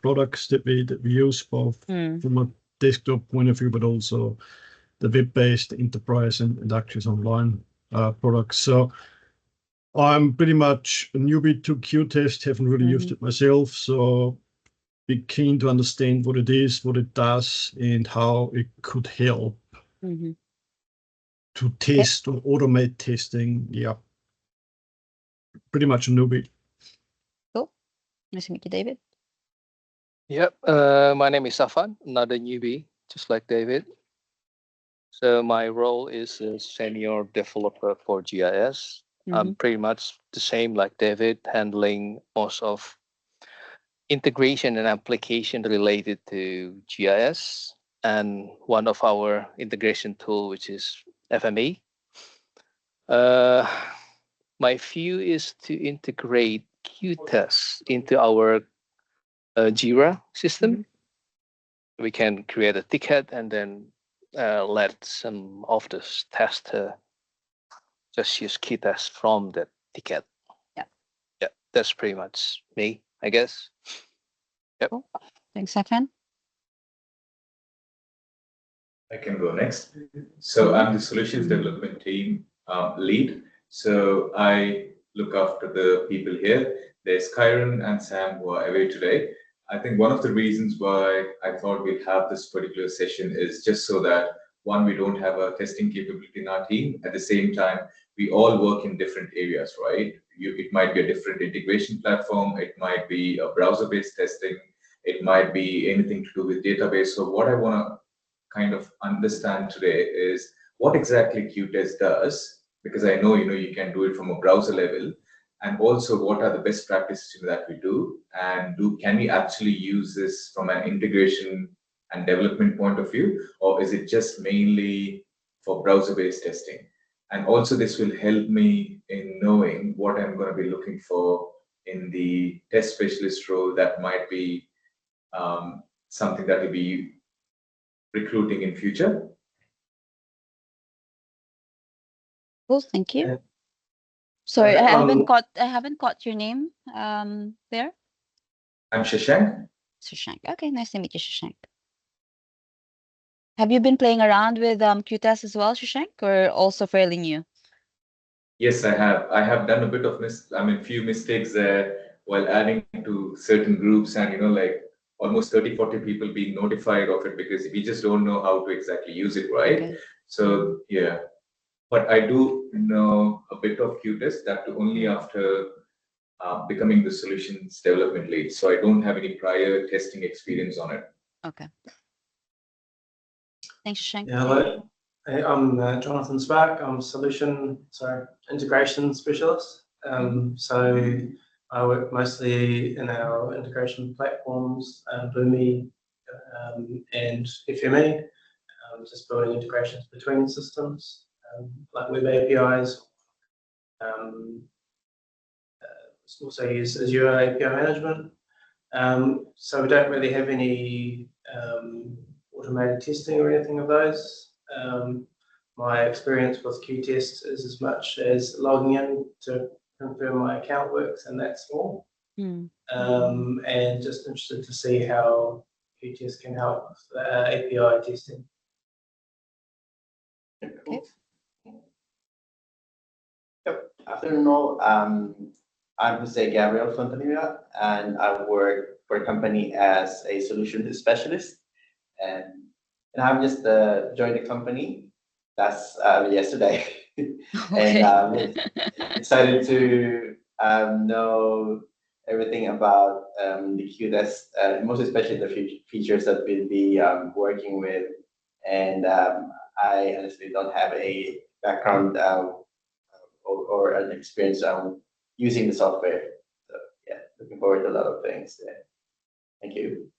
products that we use both from a desktop point of view, but also the web-based enterprise and Access Online products. So I'm pretty much a newbie to qTest, haven't really used it myself, so be keen to understand what it is, what it does, and how it could help to test or automate testing. Yeah, pretty much a newbie. Cool. Nice to meet you, David. Yep. My name is Safan, another newbie, just like David. So my role is a senior developer for GIS. I'm pretty much the same like David, handling most of integration and application related to GIS, and one of our integration tool, which is FME. My view is to integrate qTest into our Jira system. We can create a ticket and then let some of the tester just use qTest from the ticket. Yeah, that's pretty much me, I guess. Yep. Cool. Thanks, Safan. I can go next. So I'm the solutions development team lead. So I look after the people here. There's Kyron and Sam who are away today. I think one of the reasons why I thought we'd have this particular session is just so that, one, we don't have a testing capability in our team. At the same time, we all work in different areas, right? It might be a different integration platform. It might be a browser-based testing. It might be anything to do with database. So what I want to kind of understand today is what exactly qTest does, because I know you can do it from a browser level, and also what are the best practices that we do, and can we actually use this from an integration and development point of view, or is it just mainly for browser-based testing? And also this will help me in knowing what I'm going to be looking for in the test specialist role. That might be something that will be recruiting in future. Cool, thank you. Sorry, I haven't caught your name there. I'm Shashank. Shashank. Okay, nice to meet you, Shashank. Have you been playing around with qTest as well, Shashank, or also fairly new? Yes, I have. I have done a bit of few mistakes there while adding to certain groups, and like almost 30-40 people being notified of it because we just don't know how to exactly use it, right? Okay. So yeah, but I do know a bit of qTest, that only after becoming the solutions development lead. So I don't have any prior testing experience on it. Okay. Thanks, Shashank. Yeah, hello. Hey, I'm Jonathan Spark. I'm integration specialist. So I work mostly in our integration platforms, Boomi and FME, just building integrations between systems, like web APIs. Also use Azure API management. So we don't really have any automated testing or anything of those. My experience with qTest is as much as logging in to confirm my account works, and that's all. And just interested to see how qTest can help with API testing. Okay. Yep. Afternoon all. I'm Jose Gabriel Fontanilla, and I work for a company as a solution specialist. And I've just joined the company. That's yesterday. Okay. And excited to know everything about the qTest, most especially the features that we'll be working with. And I honestly don't have a background or an experience using the software. So yeah, looking forward to a lot of things there. Thank you.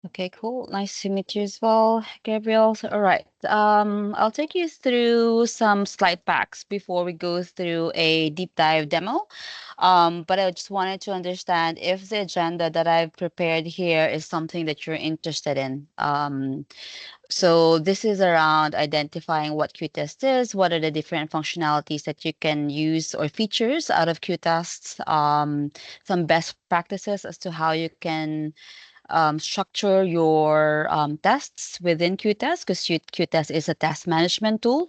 Okay, cool. Nice to meet you as well, Gabriel. All right. I'll take you through some slide packs before we go through a deep dive demo. But I just wanted to understand if the agenda that I've prepared here is something that you're interested in. So this is around identifying what qTest is, what are the different functionalities that you can use or features out of qTest, some best practices as to how you can structure your tests within qTest, because qTest is a test management tool,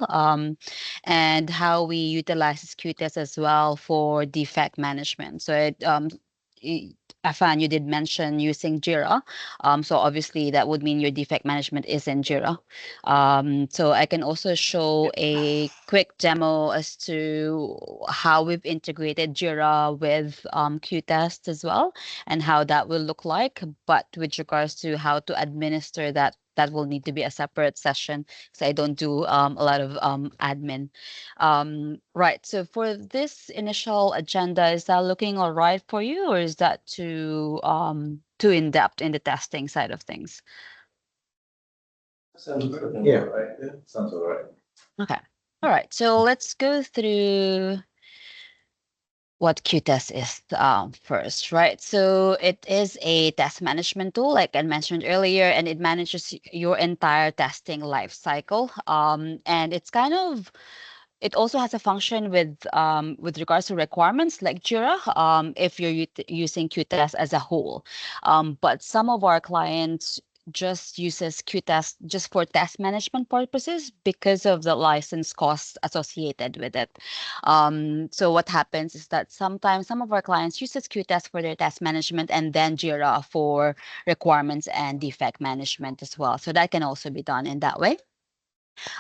and how we utilize qTest as well for defect management. So Afan, you did mention using Jira. So obviously that would mean your defect management is in Jira. So I can also show a quick demo as to how we've integrated Jira with qTest as well, and how that will look like. But with regards to how to administer that, that will need to be a separate session, so I don't do a lot of admin. Right. So for this initial agenda, is that looking all right for you, or is that too in depth in the testing side of things? Sounds good. Yeah. Right. Yeah. Sounds all right. Okay. All right. So let's go through what qTest is first, right? So it is a test management tool, like I mentioned earlier, and it manages your entire testing life cycle. And it's kind of, it also has a function with regards to requirements like Jira, if you're using qTest as a whole. But some of our clients just uses qTest just for test management purposes because of the license costs associated with it. So what happens is that sometimes some of our clients uses qTest for their test management and then Jira for requirements and defect management as well. So that can also be done in that way.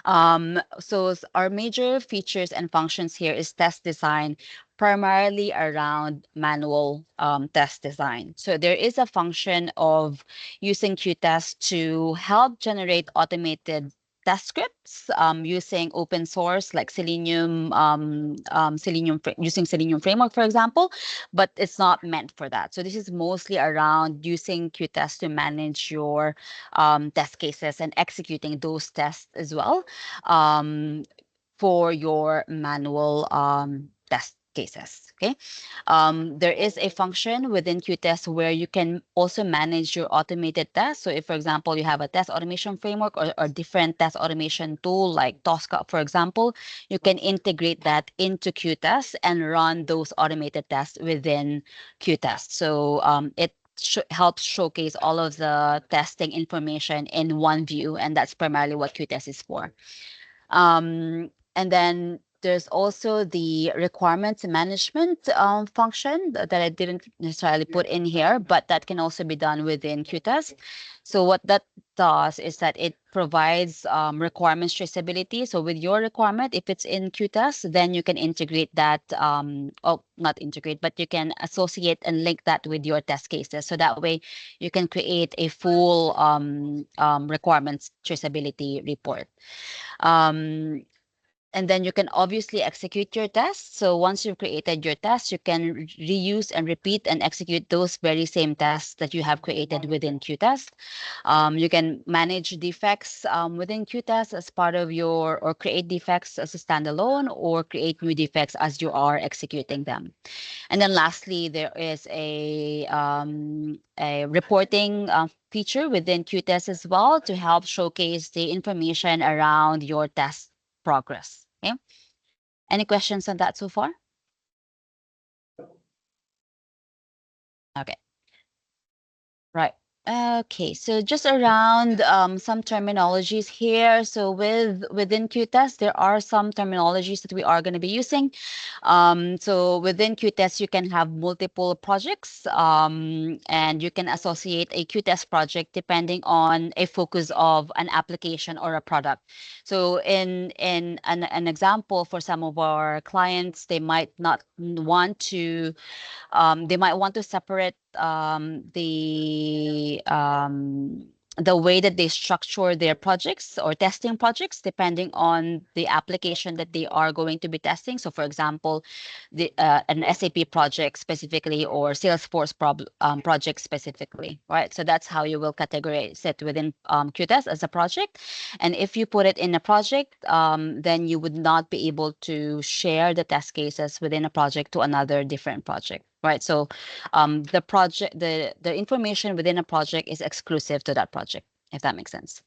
So our major features and functions here is test design, primarily around manual test design. So there is a function of using qTest to help generate automated test scripts using open source like Selenium, using Selenium framework, for example, but it's not meant for that. So this is mostly around using qTest to manage your test cases and executing those tests as well for your manual test cases. Okay. There is a function within qTest where you can also manage your automated tests. So if, for example, you have a test automation framework or different test automation tool like Tosca, for example, you can integrate that into qTest and run those automated tests within qTest. So it helps showcase all of the testing information in one view, and that's primarily what qTest is for. And then there's also the requirements management function that I didn't necessarily put in here, but that can also be done within qTest. So what that does is that it provides requirements traceability. So with your requirement, if it's in qTest, then you can integrate that, not integrate, but you can associate and link that with your test cases. So that way you can create a full requirements traceability report. And then you can obviously execute your tests. So once you've created your tests, you can reuse and repeat and execute those very same tests that you have created within qTest. You can manage defects within qTest as part of your, or create defects as a standalone, or create new defects as you are executing them. And then lastly, there is a reporting feature within qTest as well to help showcase the information around your test progress. Okay. Any questions on that so far? Okay. Right. Okay, so just around some terminologies here. So within qTest, there are some terminologies that we are going to be using. So within qTest, you can have multiple projects, and you can associate a qTest project depending on a focus of an application or a product. So in an example for some of our clients, they might not want to they might want to separate the way that they structure their projects or testing projects depending on the application that they are going to be testing. So, for example, an SAP project specifically or Salesforce project specifically, right? So that's how you will categorize it within qTest as a project. And if you put it in a project, then you would not be able to share the test cases within a project to another different project. Right. So the project, the information within a project is exclusive to that project. if that makes sense.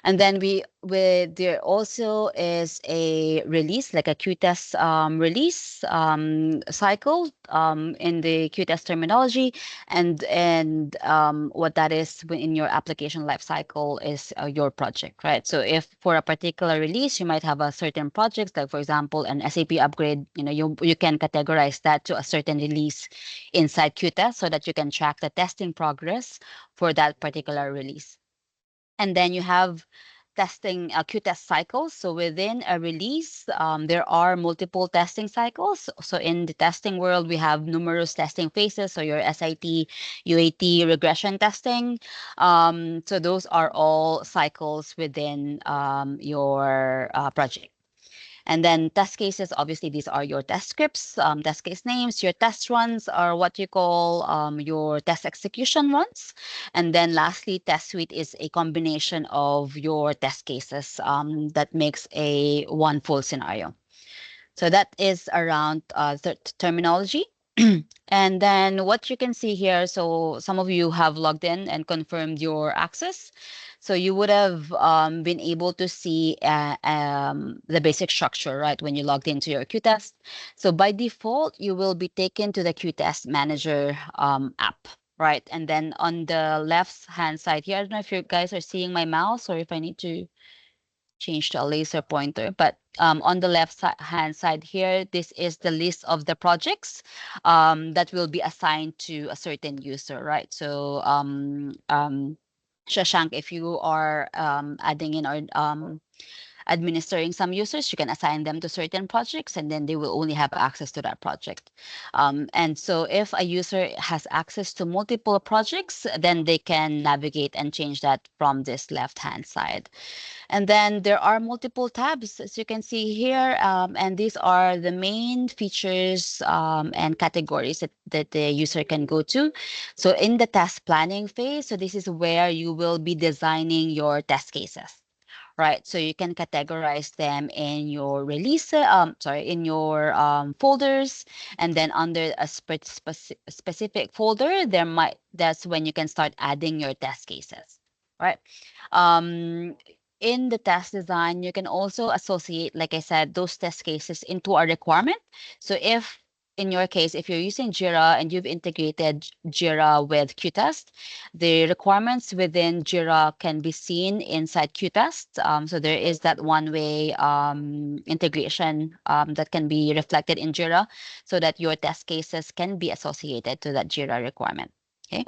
And then there also is a release, like a qTest release cycle in the qTest terminology, and what that is in your application life cycle is your project, right? So if for a particular release, you might have a certain projects, like for example, an SAP upgrade, you can categorize that to a certain release inside qTest so that you can track the testing progress for that particular release. And then you have testing qTest cycles. So within a release, there are multiple testing cycles. So in the testing world, we have numerous testing phases. So your SIT, UAT, regression testing. So those are all cycles within your project. And then test cases, obviously, these are your test scripts, test case names. Your test runs are what you call your test execution runs. And then lastly, test suite is a combination of your test cases that makes a one full scenario. So that is around the terminology. And then what you can see here, so some of you have logged in and confirmed your access. So you would have been able to see the basic structure, right, when you logged into your qTest. So by default, you will be taken to the qTest Manager app, right? And then on the left-hand side here, I don't know if you guys are seeing my mouse or if I need to change to a laser pointer, but on the left-hand side here, this is the list of the projects that will be assigned to a certain user, right? So Shashank, if you are adding in or administering some users, you can assign them to certain projects and then they will only have access to that project. And so if a user has access to multiple projects, then they can navigate and change that from this left-hand side. And then there are multiple tabs, as you can see here, and these are the main features and categories that the user can go to. So in the test planning phase, so this is where you will be designing your test cases. Right, so you can categorize them in your release, in your folders, and then under a specific folder, that's when you can start adding your test cases, right? In the test design, you can also associate, like I said, those test cases into a requirement. So if in your case, if you're using Jira and you've integrated Jira with qTest, the requirements within Jira can be seen inside qTest. So there is that one-way integration that can be reflected in Jira so that your test cases can be associated to that Jira requirement. Okay.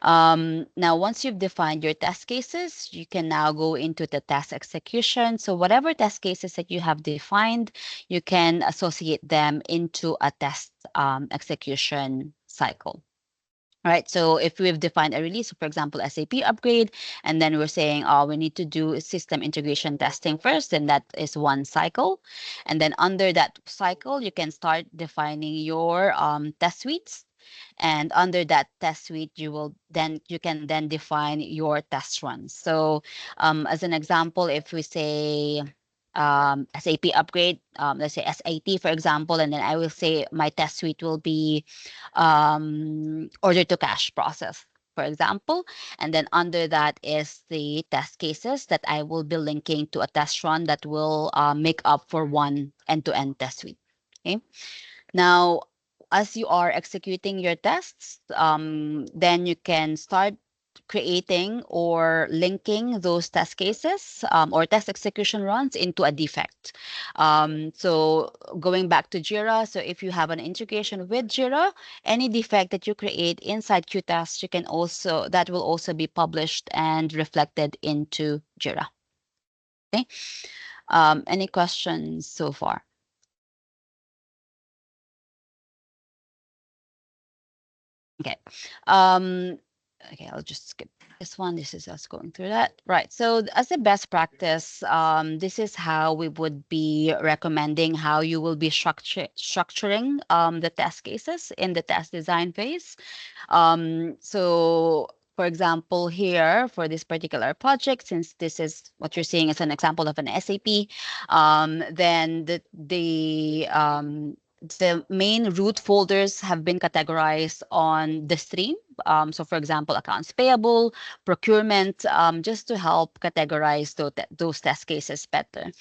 Now, once you've defined your test cases, you can now go into the test execution. So whatever test cases that you have defined, you can associate them into a test execution cycle. All right, so if we've defined a release, for example, SAP upgrade, and then we're saying, oh, we need to do system integration testing first, then that is one cycle. And then under that cycle, you can start defining your test suites. And under that test suite, you can then define your test runs. So as an example, if we say SAP upgrade, let's say SAT, for example, and then I will say my test suite will be order to cash process, for example. And then under that is the test cases that I will be linking to a test run that will make up for one end-to-end test suite. Okay. Now, as you are executing your tests, then you can start creating or linking those test cases or test execution runs into a defect. So going back to Jira, so if you have an integration with Jira, any defect that you create inside qTest, that will also be published and reflected into Jira. Okay. Any questions so far? Okay. Okay, I'll just skip this one. This is us going through that. Right. So as a best practice, this is how we would be recommending how you will be structuring the test cases in the test design phase. So for example, here for this particular project, since this is what you're seeing as an example of an SAP, then the main root folders have been categorized on the stream. So for example, accounts payable, procurement, just to help categorize those test cases better.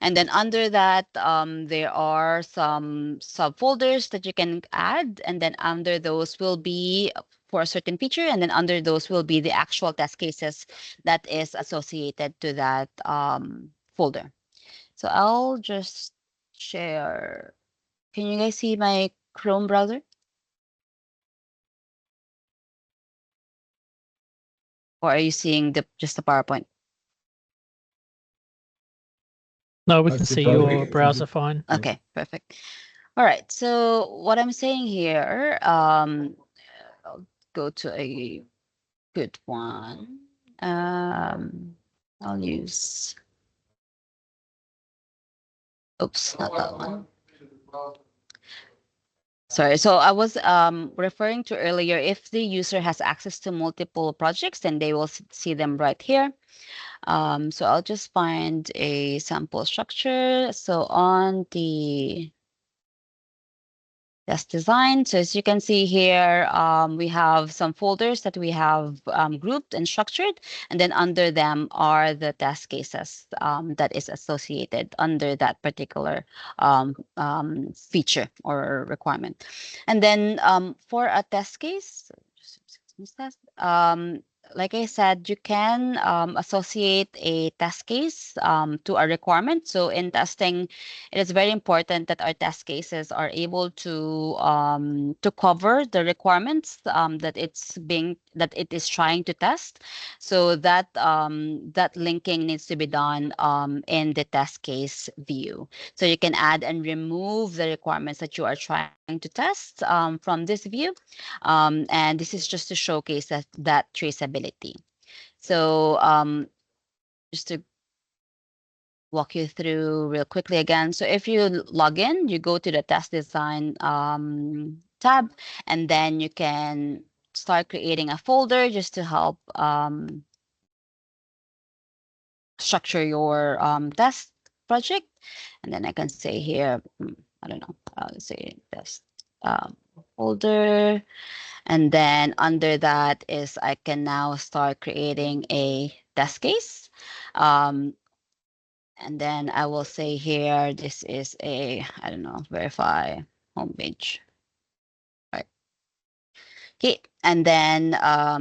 And then under that, there are some subfolders that you can add. And then under those will be for a certain feature. And then under those will be the actual test cases that is associated to that folder. So I'll just share. Can you guys see my Chrome browser? Or are you seeing just the PowerPoint? No, we can see your browser fine. Okay, perfect. All right. So what I'm saying here, I'll go to a good one. I'll use. Oops, not that one. Sorry, so I was referring to earlier, if the user has access to multiple projects, then they will see them right here. So I'll just find a sample structure. So on the test design. So as you can see here, we have some folders that we have grouped and structured, and then under them are the test cases that is associated under that particular feature or requirement. And then for a test case, like I said, you can associate a test case to a requirement. So in testing, it is very important that our test cases are able to cover the requirements that it is trying to test. So that that linking needs to be done in the test case view. So you can add and remove the requirements that you are trying to test from this view. And this is just to showcase that traceability. So just to walk you through real quickly again. So if you log in, you go to the test design tab, and then you can start creating a folder just to help structure your test project. And then I can say here, I don't know, I'll say test folder. And then under that is I can now start creating a test case. And then I will say here, this is a, I don't know, verify homepage. Right. Okay, and then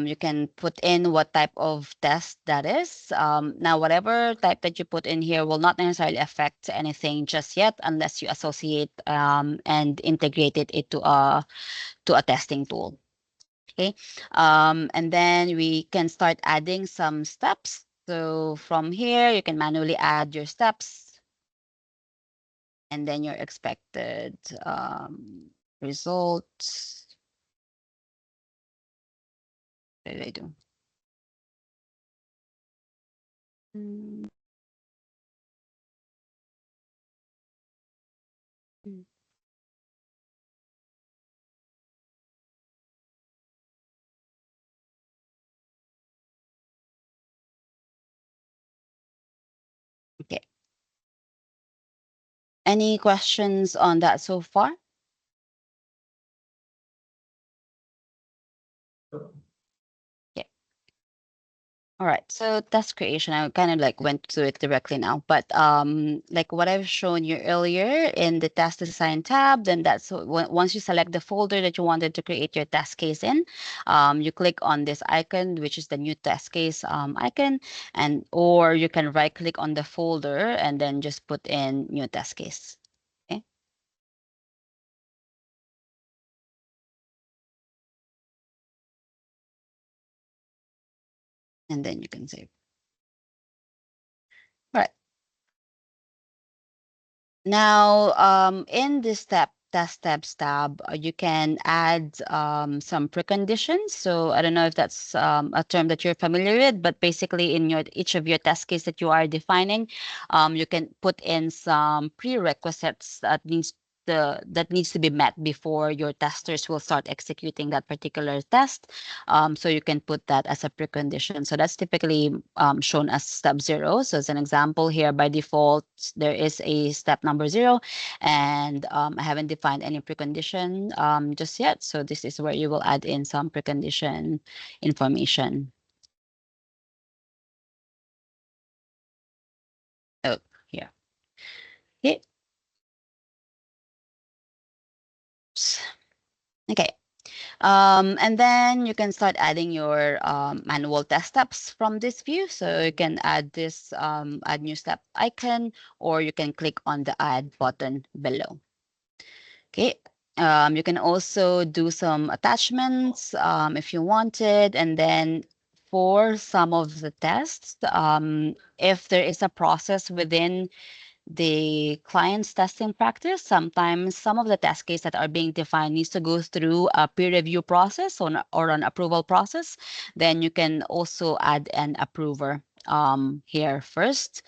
you can put in what type of test that is. Now, whatever type that you put in here will not necessarily affect anything just yet unless you associate and integrate it into a testing tool. Okay, and then we can start adding some steps. So from here, you can manually add your steps, and then your expected results. What did I do? Okay. Any questions on that so far? Okay. All right. So task creation, I kind of like went to it directly now, but like what I've shown you earlier in the task design tab, then that's once you select the folder that you wanted to create your test case in, you click on this icon, which is the new test case icon, and or you can right click on the folder and then just put in new test case. Okay. And then you can save. All right. Now, in this test steps tab, you can add some preconditions. So I don't know if that's a term that you're familiar with, but basically in each of your test case that you are defining, you can put in some prerequisites that needs that needs to be met before your testers will start executing that particular test. So you can put that as a precondition. So that's typically shown as step 0. So as an example here, by default, there is a step number 0, and I haven't defined any precondition just yet. So this is where you will add in some precondition information. Oh, here. Okay. Okay. And then you can start adding your manual test steps from this view. So you can add this add new step icon, or you can click on the add button below. Okay. You can also do some attachments if you wanted. And then for some of the tests, if there is a process within the client's testing practice, sometimes some of the test cases that are being defined needs to go through a peer review process or an approval process. Then you can also add an approver here first,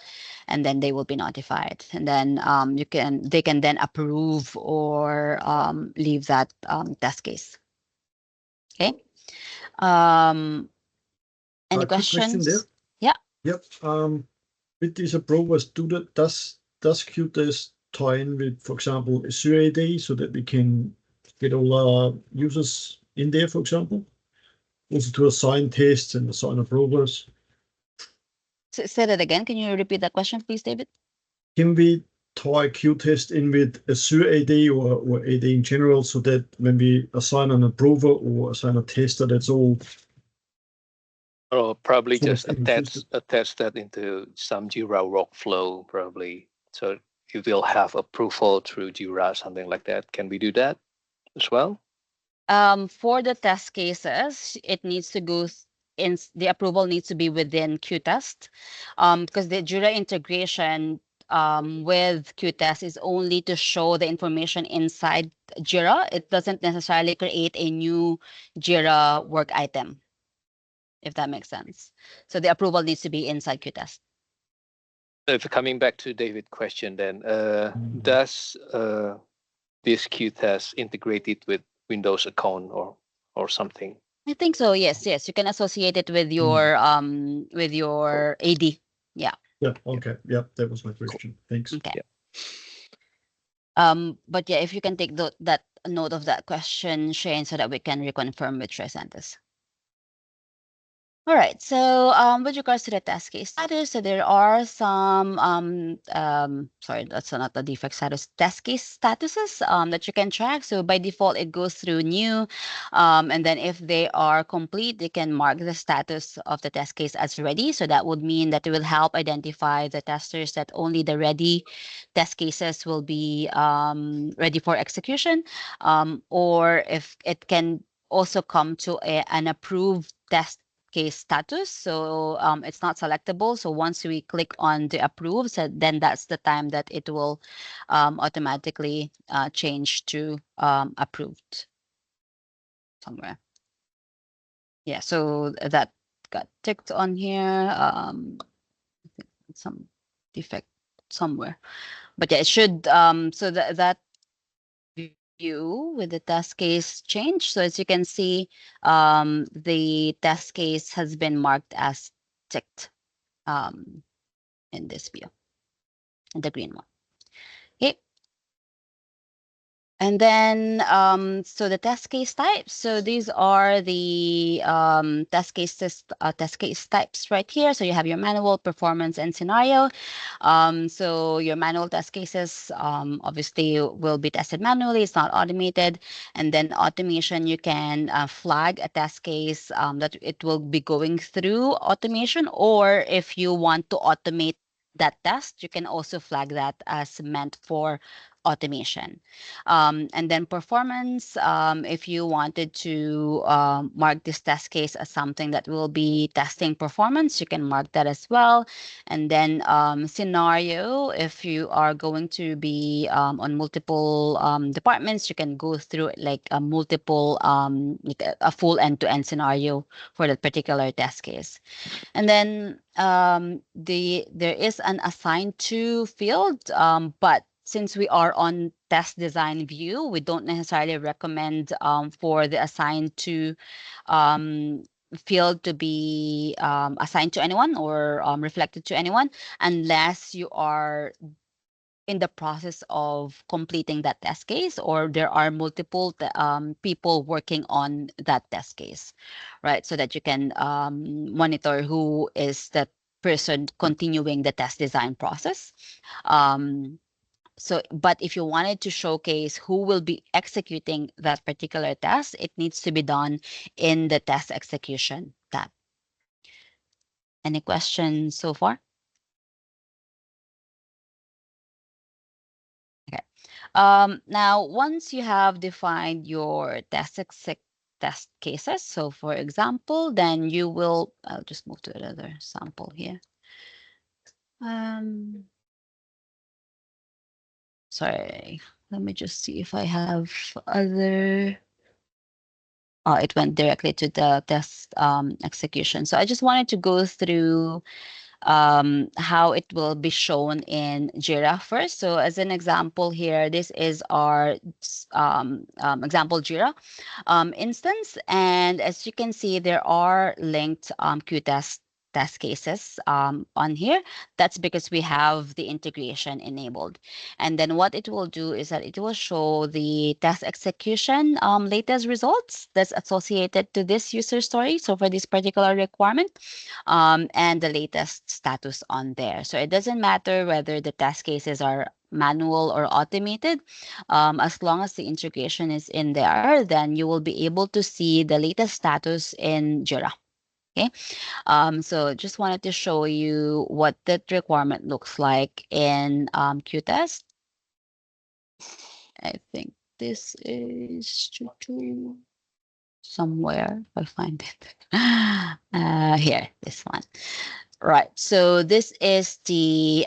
and then they will be notified. And then they can then approve or leave that test case. Okay. Any questions? There. Yeah. Yep. With these approvers, does qTest tie in with, for example, a SUAD so that we can get all our users in there, for example? Also to assign tests and assign approvers. Say that again. Can you repeat that question, please, David? Can we tie qTest in with a SUAD or AD in general so that when we assign an approver or assign a tester, that's all? Or probably just attach that into some Jira workflow, probably. So you will have approval through Jira, something like that. Can we do that as well? For the test cases, it needs to go in. The approval needs to be within qTest, because the Jira integration with qTest is only to show the information inside Jira. It doesn't necessarily create a new Jira work item, if that makes sense. So the approval needs to be inside qTest. If coming back to David's question, then does this qTest integrated with Windows account or something? I think so. Yes. You can associate it with your AD. Yeah. Yeah. Okay. Yeah, that was my question. Cool. Thanks. Okay. Yeah. But yeah, if you can take that note of that question, Shane, so that we can reconfirm with Trisantis. All right. So with regards to the test case status, so there are some sorry, that's not the defect status, test case statuses that you can track. So by default, it goes through new, and then if they are complete, they can mark the status of the test case as ready. So that would mean that it will help identify the testers that only the ready test cases will be ready for execution, or if it can also come to an approved test case status. So it's not selectable. So once we click on the approve, so then that's the time that it will automatically change to approved somewhere. Yeah, so that got ticked on here. Some defect somewhere. But yeah, it should, so that view with the test case change. So as you can see, the test case has been marked as ticked in this view, the green one. Okay. And then, so the test case types. So these are the test case types right here. So you have your manual, performance, and scenario. So your manual test cases obviously will be tested manually. It's not automated. And then automation, you can flag a test case that it will be going through automation. Or if you want to automate that test, you can also flag that as meant for automation. And then performance, if you wanted to mark this test case as something that will be testing performance, you can mark that as well. And then scenario, if you are going to be on multiple departments, you can go through like a multiple, like a full end-to-end scenario for that particular test case. And then there is an assign to field, but since we are on test design view. We don't necessarily recommend for the assigned to field to be assigned to anyone or reflected to anyone unless you are in the process of completing that test case or there are multiple people working on that test case, right? So that you can monitor who is the person continuing the test design process. But if you wanted to showcase who will be executing that particular test, it needs to be done in the test execution tab. Any questions so far? Okay. Now, once you have defined your test cases, so for example, then you will, I'll just move to another sample here. Sorry, let me just see if I have other. Oh, it went directly to the test execution. So I just wanted to go through how it will be shown in Jira first. So as an example here, this is our example Jira instance. And as you can see, there are linked qTest test cases on here. That's because we have the integration enabled. And then what it will do is that it will show the test execution latest results that's associated to this user story. So for this particular requirement, and the latest status on there. So it doesn't matter whether the test cases are manual or automated. As long as the integration is in there, then you will be able to see the latest status in Jira. Okay, so just wanted to show you what that requirement looks like in qTest. I think this is somewhere. I find it here. This one. Right. So this is the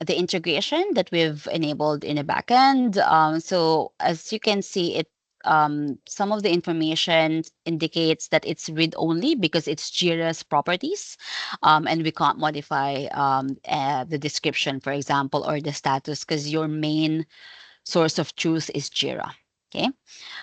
integration that we've enabled in the backend. So as you can see, it some of the information indicates that it's read only because it's Jira's properties, and we can't modify the description, for example, or the status because your main source of truth is Jira. Okay.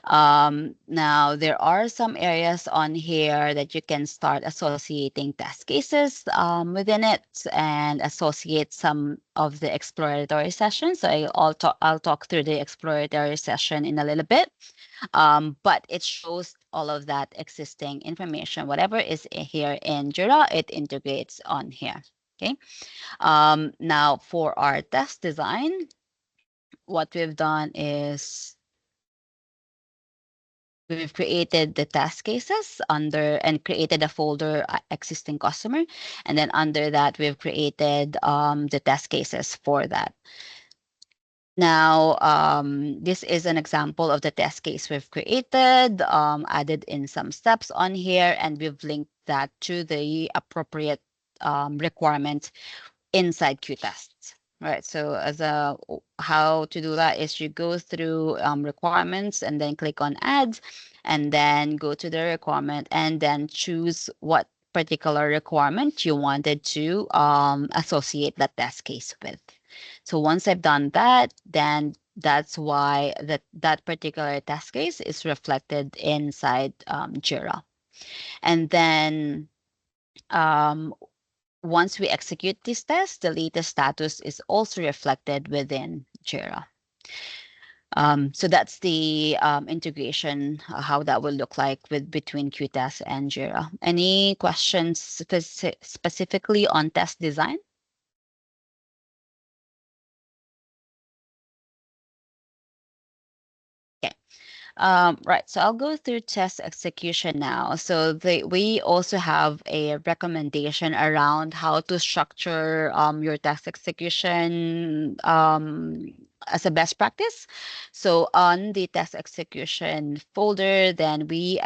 Now, there are some areas on here that you can start associating test cases within it and associate some of the exploratory sessions. So I'll talk through the exploratory session in a little bit, but it shows all of that existing information. Whatever is here in Jira, it integrates on here. Okay. Now, for our test design, what we've done is we've created the task cases under and created a folder existing customer. And then under that, we've created the test cases for that. Now, this is an example of the test case we've created, added in some steps on here, and we've linked that to the appropriate requirement inside qTest. Right. So how to do that is you go through requirements and then click on add and then go to the requirement and then choose what particular requirement you wanted to associate that test case with. So once I've done that, then that's why that particular test case is reflected inside Jira. And then once we execute this test, the latest status is also reflected within Jira. So that's the integration, how that will look like between qTest and Jira. Any questions specifically on test design? Okay. Right, so I'll go through test execution now. So we also have a recommendation around how to structure your test execution as a best practice. So on the test execution folder, then we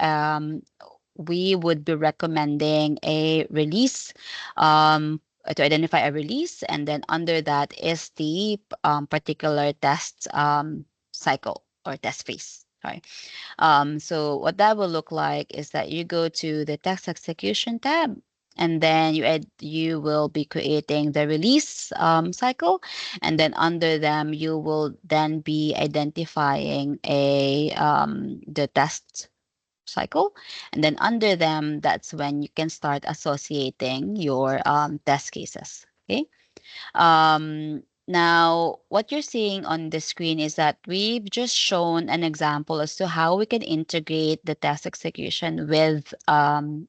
would be recommending a release to identify a release, and then under that is the particular test cycle or test phase. Sorry. So what that will look like is that you go to the test execution tab, And then you will be creating the release cycle, and then under them you will then be identifying the test cycle, and then under them that's when you can start associating your test cases. Okay. Now, what you're seeing on the screen is that we've just shown an example as to how we can integrate the test execution with an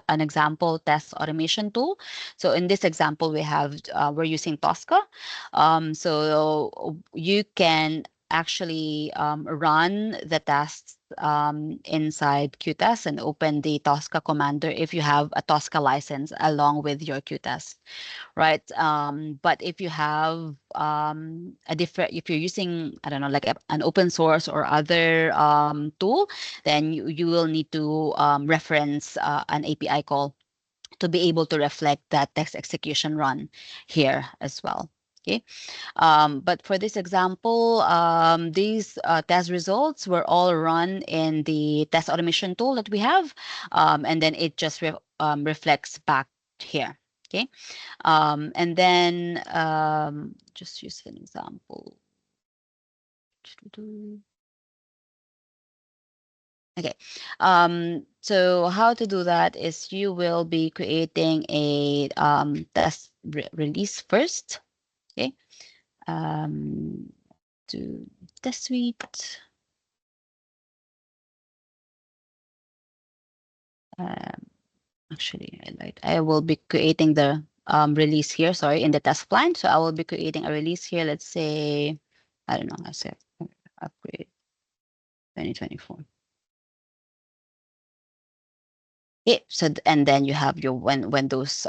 example test automation tool. So in this example, we're using Tosca. So you can actually run the tests inside qTest and open the Tosca commander if you have a Tosca license along with your qTest. Right. But if you have if you're using, I don't know, like an open source or other tool, then you will need to reference an API call to be able to reflect that text execution run here as well. Okay. But for this example, these test results were all run in the test automation tool that we have, and then it just reflects back here. Okay. And then just use an example. Okay. So how to do that is you will be creating a test release first. Okay. To test suite. Actually, I will be creating the release here, sorry, in the test plan. So I will be creating a release here. Let's say, I don't know, I said upgrade 2024. Okay, so and then you have your when those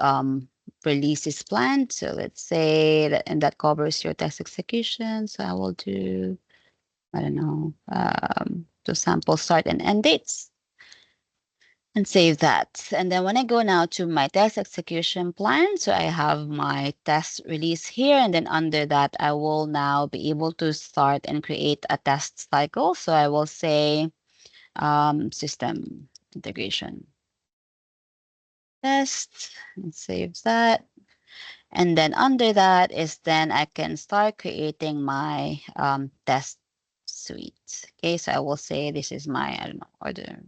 releases planned. So let's say that, and that covers your test execution. So I will do, I don't know, to sample start and end dates. And save that. And then when I go now to my test execution plan, so I have my test release here, and then under that, I will now be able to start and create a test cycle. So I will say system integration test and save that. And then under that is then I can start creating my test suite. Okay, so I will say this is my, I don't know, order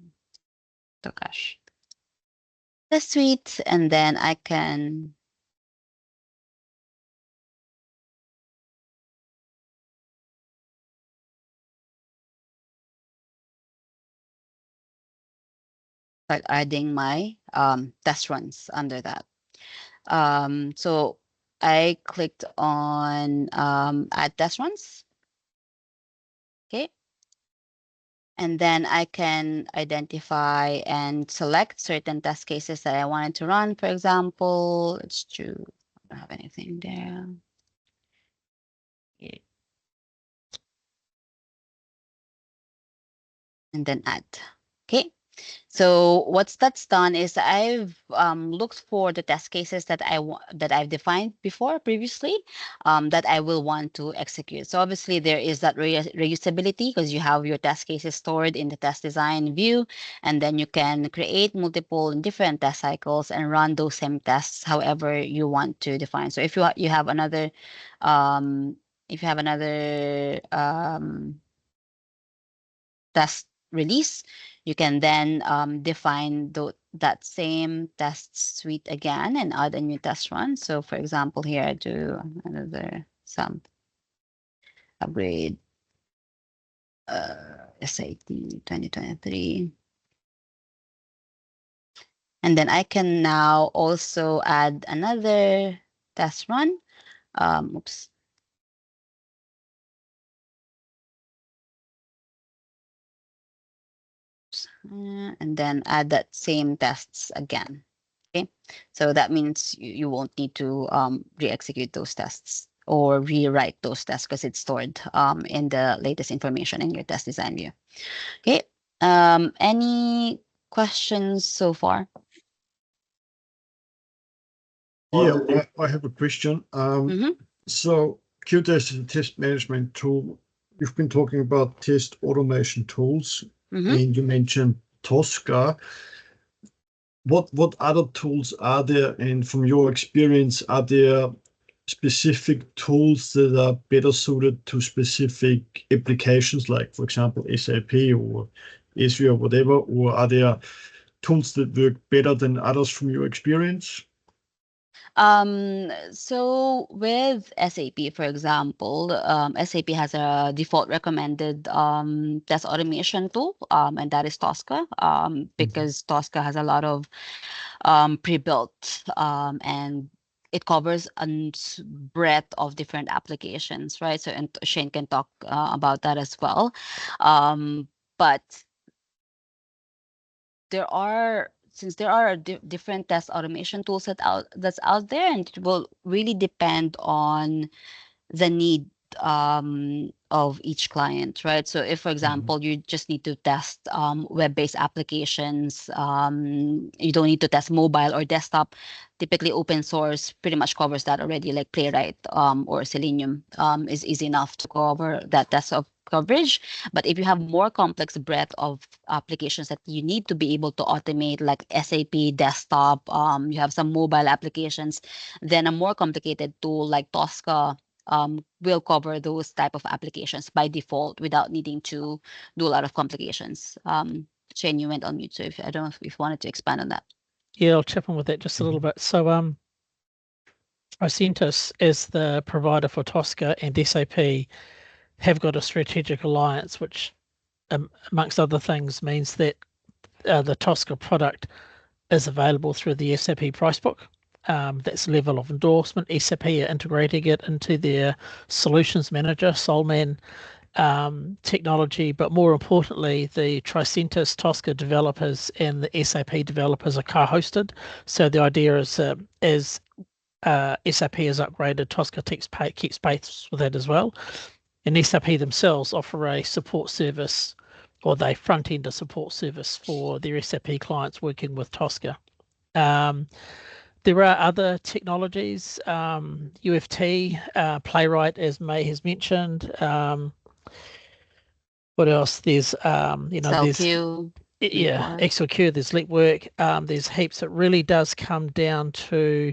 to cache the suite, and then I can start adding my test runs under that. So I clicked on add test runs. Okay. And then I can identify and select certain test cases that I wanted to run. For example, let's do, I don't have anything there. Yeah. And then add. Okay. So what's that's done is I've looked for the test cases that I've defined previously that I will want to execute. So obviously there is that reusability because you have your test cases stored in the test design view, and then you can create multiple different test cycles and run those same tests however you want to define. So if you have another test release, you can then define that same test suite again and add a new test run. So for example, here I do another some upgrade SAT 2023. And then I can now also add another test run. Oops. And then add that same tests again. Okay, so that means you won't need to re-execute those tests or rewrite those tests because it's stored in the latest information in your test design view. Okay, any questions so far? Yeah, I have a question. So qTest is a test management tool. You've been talking about test automation tools, and you mentioned Tosca. what other tools are there? And from your experience, are there specific tools that are better suited to specific applications, like, for example, SAP or Azure or whatever? Or are there tools that work better than others from your experience? So with SAP, for example, SAP has a default recommended test automation tool, and that is Tosca, because Tosca has a lot of pre-built, and it covers a breadth of different applications, right? So, and Shane can talk about that as well. But since there are different test automation tools that's out there, and it will really depend on the need of each client, right? So if, for example, you just need to test web-based applications, you don't need to test mobile or desktop. Typically, open source pretty much covers that already, like Playwright or Selenium is easy enough to cover that test of coverage. But if you have more complex breadth of applications that you need to be able to automate, like SAP desktop, you have some mobile applications, then a more complicated tool like Tosca will cover those type of applications by default without needing to do a lot of complications. Shane, you went on mute, so I don't know if you wanted to expand on that. Yeah, I'll chip in with that just a little bit. So Icentis, as the provider for Tosca and SAP, have got a strategic alliance, which amongst other things means that the Tosca product is available through the SAP price book. That's level of endorsement. SAP are integrating it into their solutions manager, Solman technology, but more importantly, the Tricentis Tosca developers and the SAP developers are co-hosted. So the idea is as SAP is upgraded, Tosca keeps pace with it as well. And SAP themselves offer a support service, or they front end a support service for their SAP clients working with Tosca. There are other technologies, UFT, Playwright, as May has mentioned. What else? There's XLQ, XLQ, there's LeapWork, there's heaps. It really does come down to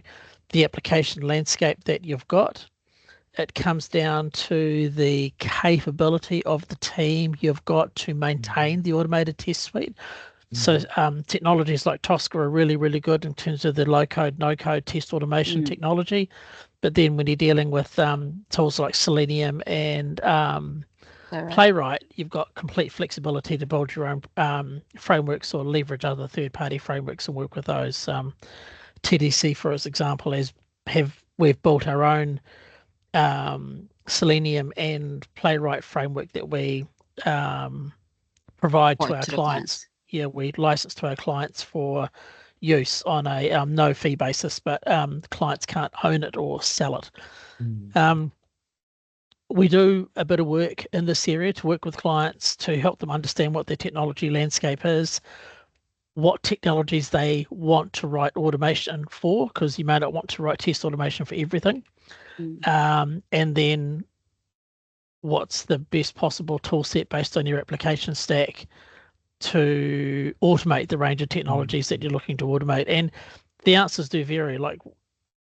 the application landscape that you've got. It comes down to the capability of the team you've got to maintain the automated test suite. So technologies like Tosca are really, really good in terms of the low-code, no-code test automation technology. But then when you're dealing with tools like Selenium and Playwright, you've got complete flexibility to build your own frameworks or leverage other third-party frameworks and work with those. TDC, for example, we've built our own Selenium and Playwright framework that we provide to our clients. Yeah, we license to our clients for use on a no fee basis, but clients can't own it or sell it. We do a bit of work in this area to work with clients to help them understand what their technology landscape is, what technologies they want to write automation for, because you may not want to write test automation for everything. And then what's the best possible tool set based on your application stack to automate the range of technologies that you're looking to automate. And the answers do vary. Like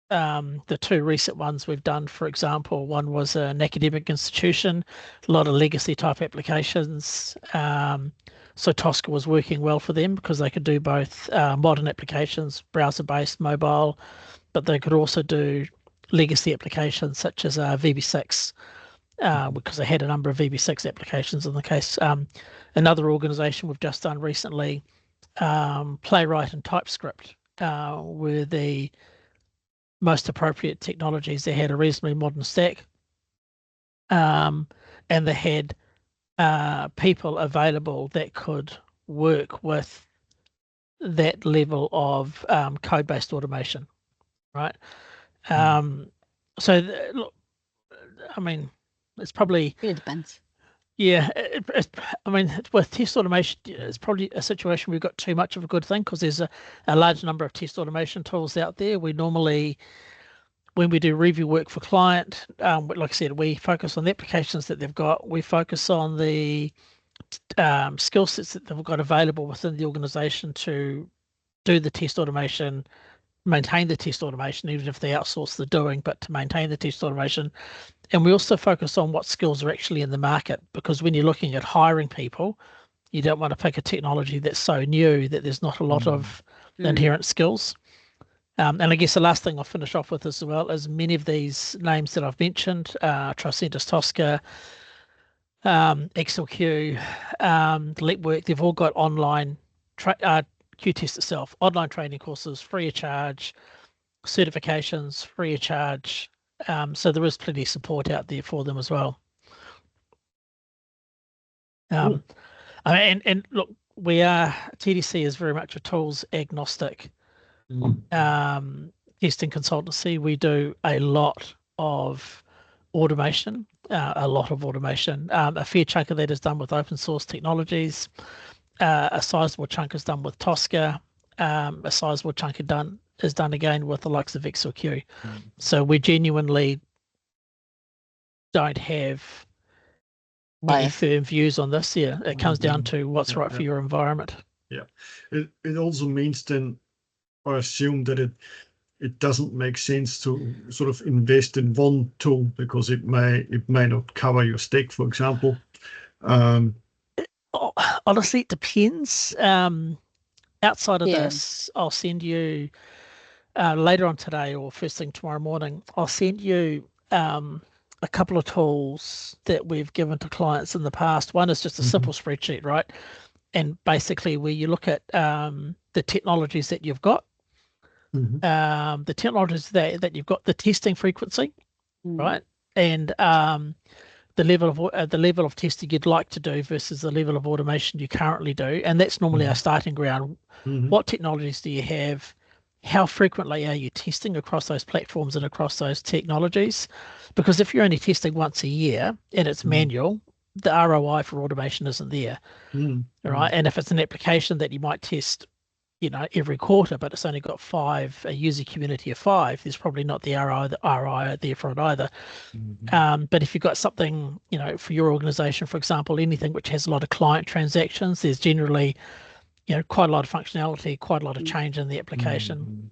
the two recent ones we've done, for example, one was an academic institution, a lot of legacy type applications. So Tosca was working well for them because they could do both modern applications, browser-based, mobile, but they could also do legacy applications such as VB6, because they had a number of VB6 applications in the case. Another organization we've just done recently, Playwright and TypeScript were the most appropriate technologies. They had a reasonably modern stack, and they had people available that could work with that level of code-based automation, right? So look, I mean, it's probably... It depends. Yeah, I mean, with test automation, it's probably a situation we've got too much of a good thing because there's a large number of test automation tools out there. We normally, when we do review work for client, like I said, we focus on the applications that they've got. We focus on the skill sets that they've got available within the organization to do the test automation, maintain the test automation, even if they outsource the doing, but to maintain the test automation. And we also focus on what skills are actually in the market, because when you're looking at hiring people, you don't want to pick a technology that's so new that there's not a lot of inherent skills. And I guess the last thing I'll finish off with as well is many of these names that I've mentioned, Tricentis, Tosca, XLQ, LeapWork, they've all got online qTest itself, online training courses, free of charge, certifications, free of charge. So there is plenty of support out there for them as well. And look, TDC is very much a tools agnostic testing consultancy. We do a lot of automation, a fair chunk of that is done with open source technologies. A sizable chunk is done with Tosca. A sizable chunk is done again with the likes of XLQ. So we genuinely don't have any firm views on this. Yeah, it comes down to what's right for your environment. Yeah, it also means then, I assume that it doesn't make sense to sort of invest in one tool because it may not cover your stack, for example. Honestly, it depends. Outside of this, I'll send you later on today or first thing tomorrow morning, I'll send you a couple of tools that we've given to clients in the past. One is just a simple spreadsheet, right? And basically where you look at the technologies that you've got, the technologies that you've got, the testing frequency, right? And the level of testing you'd like to do versus the level of automation you currently do. And that's normally our starting ground. What technologies do you have? How frequently are you testing across those platforms and across those technologies? Because if you're only testing once a year and it's manual, the ROI for automation isn't there, right? And if it's an application that you might test, every quarter, but it's only got a user community of 5, there's probably not the ROI there for it either. But if you've got something, for your organization, for example, anything which has a lot of client transactions, there's generally, quite a lot of functionality, quite a lot of change in the application.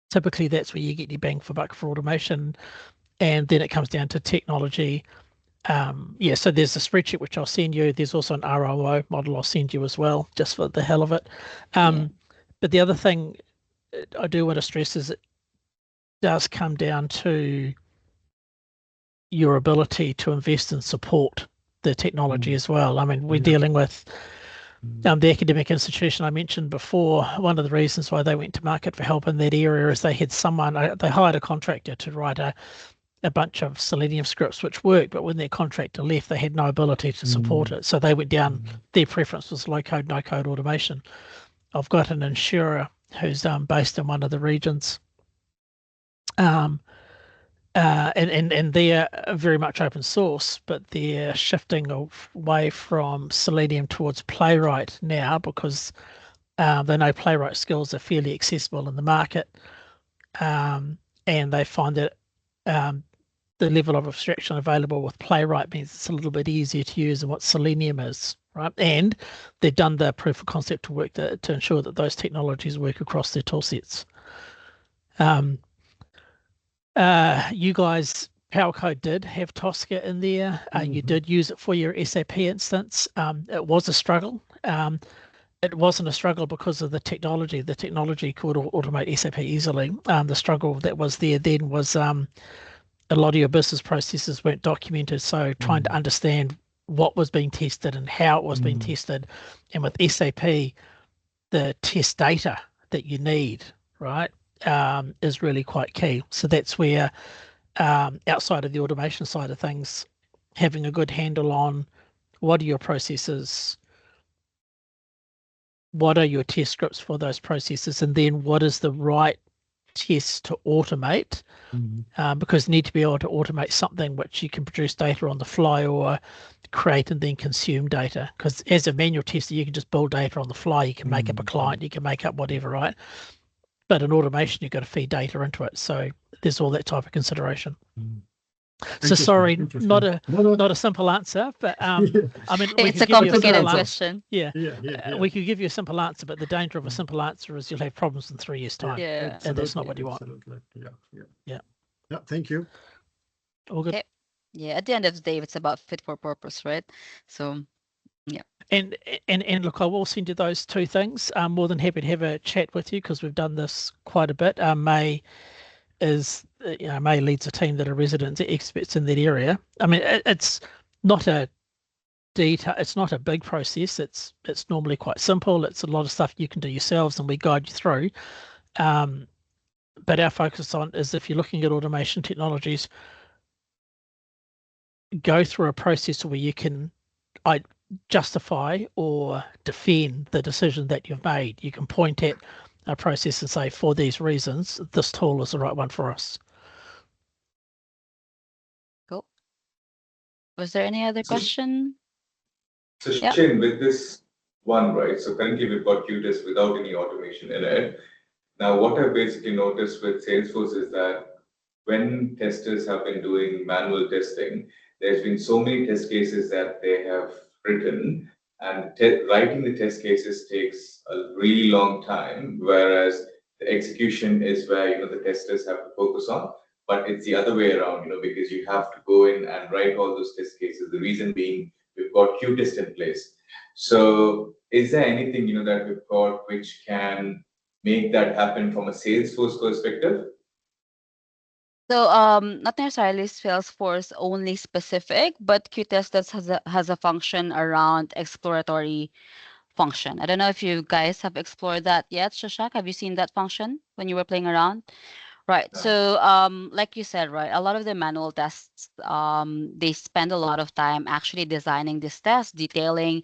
Typically, that's where you get your bang for buck for automation. And then it comes down to technology. So there's a spreadsheet which I'll send you. There's also an ROI model I'll send you as well, just for the hell of it. But the other thing I do want to stress is it does come down to your ability to invest and support the technology as well. I mean, we're dealing with the academic institution I mentioned before. One of the reasons why they went to market for help in that area is they had they hired a contractor to write a bunch of Selenium scripts which worked, but when their contractor left, they had no ability to support it. So they went down, their preference was low code, no code automation. I've got an insurer who's based in one of the regions, and they're very much open source, but they're shifting away from Selenium towards Playwright now because they know Playwright skills are fairly accessible in the market, and they find that the level of abstraction available with Playwright means it's a little bit easier to use than what Selenium is, right? And they've done the proof of concept work to ensure that those technologies work across their tool sets. You guys, Powerco did have Tosca in there. You did use it for your SAP instance. It was a struggle. It wasn't a struggle because of the technology. The technology could automate SAP easily. The struggle that was there then was a lot of your business processes weren't documented. So trying to understand what was being tested and how it was being tested. And with SAP, the test data that you need, right, is really quite key. So that's where, outside of the automation side of things, having a good handle on what are your processes, what are your test scripts for those processes, and then what is the right test to automate, because you need to be able to automate something which you can produce data on the fly or create and then consume data. Because as a manual tester, you can just build data on the fly. You can make up a client, you can make up whatever, right? But in automation, you've got to feed data into it. So there's all that type of consideration. So sorry, Interesting. not a No. not a simple answer, but I mean, we It's a could give you a simple complicated answer. question. Yeah. Yeah. We could give you a simple answer, but the danger of a simple answer is you'll have problems in 3 years' time, Yeah. and that's not what you want. Absolutely. Yeah. Thank you. All good. Okay. Yeah. At the end of the day, it's about fit for purpose, right? So, yeah. And look, I will send you those two things. I'm more than happy to have a chat with you because we've done this quite a bit. May is, May leads a team that are resident experts in that area. I mean, it's not a detail. It's not a big process. It's normally quite simple. It's a lot of stuff you can do yourselves, and we guide you through. But our focus on is if you're looking at automation technologies, go through a process where you can justify or defend the decision that you've made. You can point at a process and say, for these reasons, this tool is the right one for us. Cool. Was there any other question? So Shin, with this one, right? So currently we've got qTest without any automation in it. Now, what I've basically noticed with Salesforce is that when testers have been doing manual testing, there's been so many test cases that they have written, and writing the test cases takes a really long time, whereas the execution is where the testers have to focus on. But it's the other way around, because you have to go in and write all those test cases. The reason being, we've got qTest in place. So, is there anything that we've got which can make that happen from a Salesforce perspective? So not necessarily Salesforce only specific, but qTest has a function around exploratory function. I don't know if you guys have explored that yet, Shashank. Have you seen that function when you were playing around? Right. So like you said, right, a lot of the manual tests, they spend a lot of time actually designing this test, detailing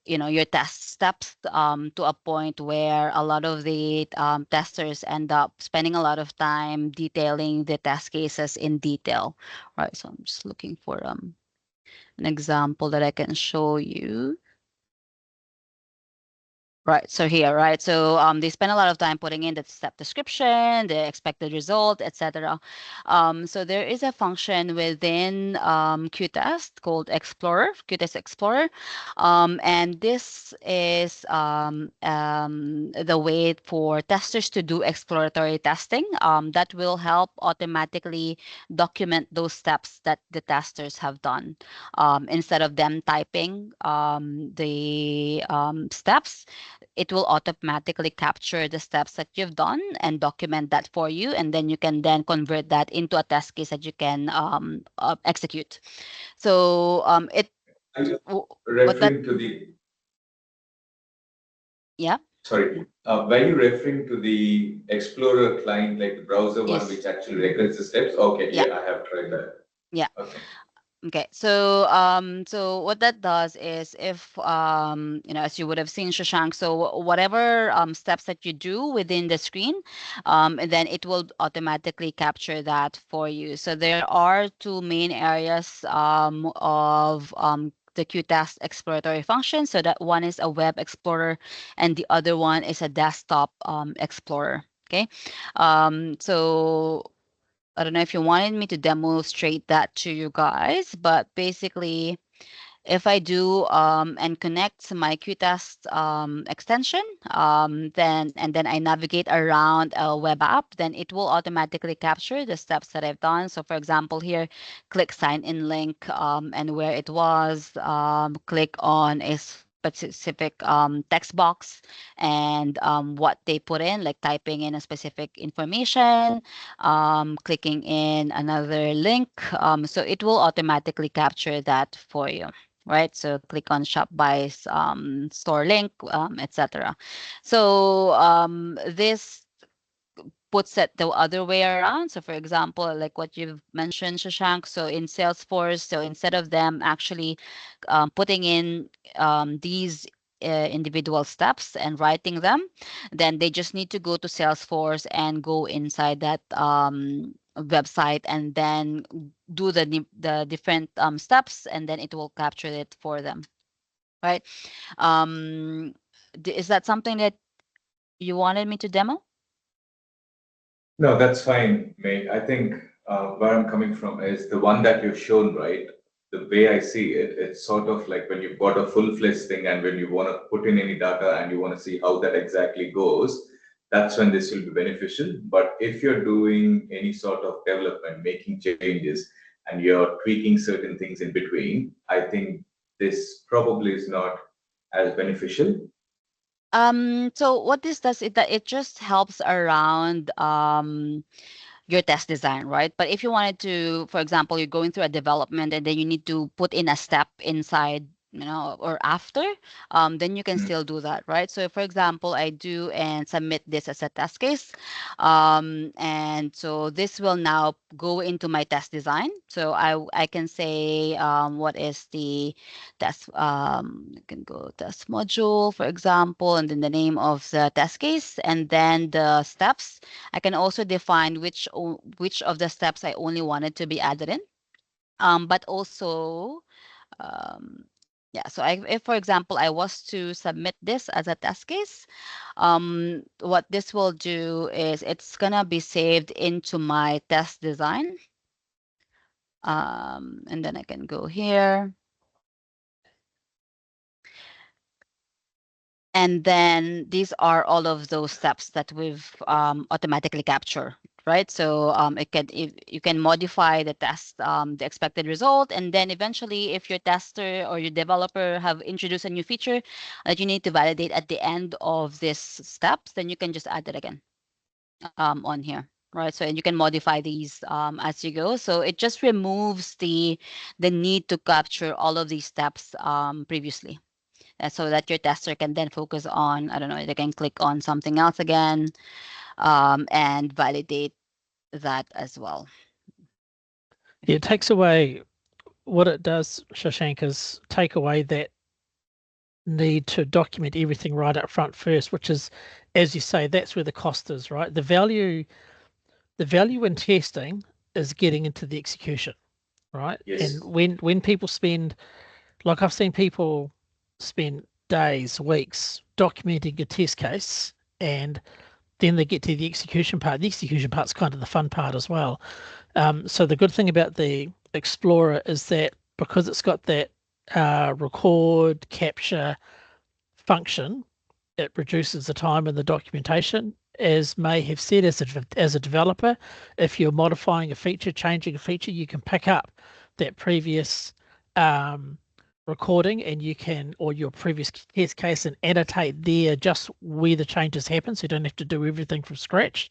your test steps to a point where a lot of the testers end up spending a lot of time detailing the test cases in detail, right? So I'm just looking for an example that I can show you. Right, so here, right, so they spend a lot of time putting in the step description, the expected result, etc. So there is a function within qTest called Explorer, qTest Explorer, and this is the way for testers to do exploratory testing that will help automatically document those steps that the testers have done. Instead of them typing the steps, it will automatically capture the steps that you've done and document that for you, and then you can then convert that into a test case that you can execute. So it. Referring to the. Yeah. Sorry, were you referring to the Explorer client, like the browser one, which actually records the steps? Okay, yeah, I have tried that. Yeah. Okay. Okay, so so what that does is if as you would have seen, Shashank, so whatever steps that you do within the screen, and then it will automatically capture that for you. So there are two main areas of the qTest exploratory function. So that one is a web explorer, and the other one is a desktop explorer. Okay, so I don't know if you wanted me to demonstrate that to you guys, but basically, if I do and connect my qTest extension, then I navigate around a web app, then it will automatically capture the steps that I've done. So, for example, here, click sign in link, and where it was, click on a specific text box and what they put in, like typing in a specific information, clicking in another link. So it will automatically capture that for you. Right, so click on shop by store link, etc. So this puts it the other way around. So for example, like what you've mentioned, Shashank, so in Salesforce, so instead of them actually putting in these individual steps and writing them, then they just need to go to Salesforce and go inside that website and then do the different steps, and then it will capture it for them, right? Is that something that you wanted me to demo? No, that's fine, mate. I think where I'm coming from is the one that you've shown, right? The way I see it, it's sort of like when you've got a full-fledged thing and when you want to put in any data and you want to see how that exactly goes, that's when this will be beneficial. But if you're doing any sort of development, making changes, and you're tweaking certain things in between, I think this probably is not as beneficial. So what this does is that it just helps around your test design, right? But if you wanted to, for example, you're going through a development and then you need to put in a step inside, or after, then you can still do that, right? So for example, I do and submit this as a test case. And so this will now go into my test design. So I can say, what is the test, you can go test module, for example, and then the name of the test case, and then the steps. I can also define which of the steps I only wanted to be added in. But also, yeah, so if, for example, I was to submit this as a test case, what this will do is it's gonna be saved into my test design. And then I can go here. And then these are all of those steps that we've automatically capture, right? So you can modify the test, the expected result, and then eventually, if your tester or your developer have introduced a new feature that you need to validate at the end of this steps, then you can just add it again on here, right? So and you can modify these as you go. So it just removes the need to capture all of these steps previously. So that your tester can then focus on, I don't know, they can click on something else again and validate that as well. Yeah, it takes away, what it does, Shashank, is take away that need to document everything right up front first, which is, as you say, that's where the cost is, right? The value in testing is getting into the execution, right? Yes. And when people spend, like I've seen people spend days, weeks documenting a test case, and then they get to the execution part. The execution part's kind of the fun part as well. So the good thing about the Explorer is that because it's got that record, capture function, it reduces the time in the documentation. As May have said, as a developer, if you're modifying a feature, changing a feature, you can pick up that previous recording and you can, or your previous test case, and annotate there just where the changes happen, so you don't have to do everything from scratch.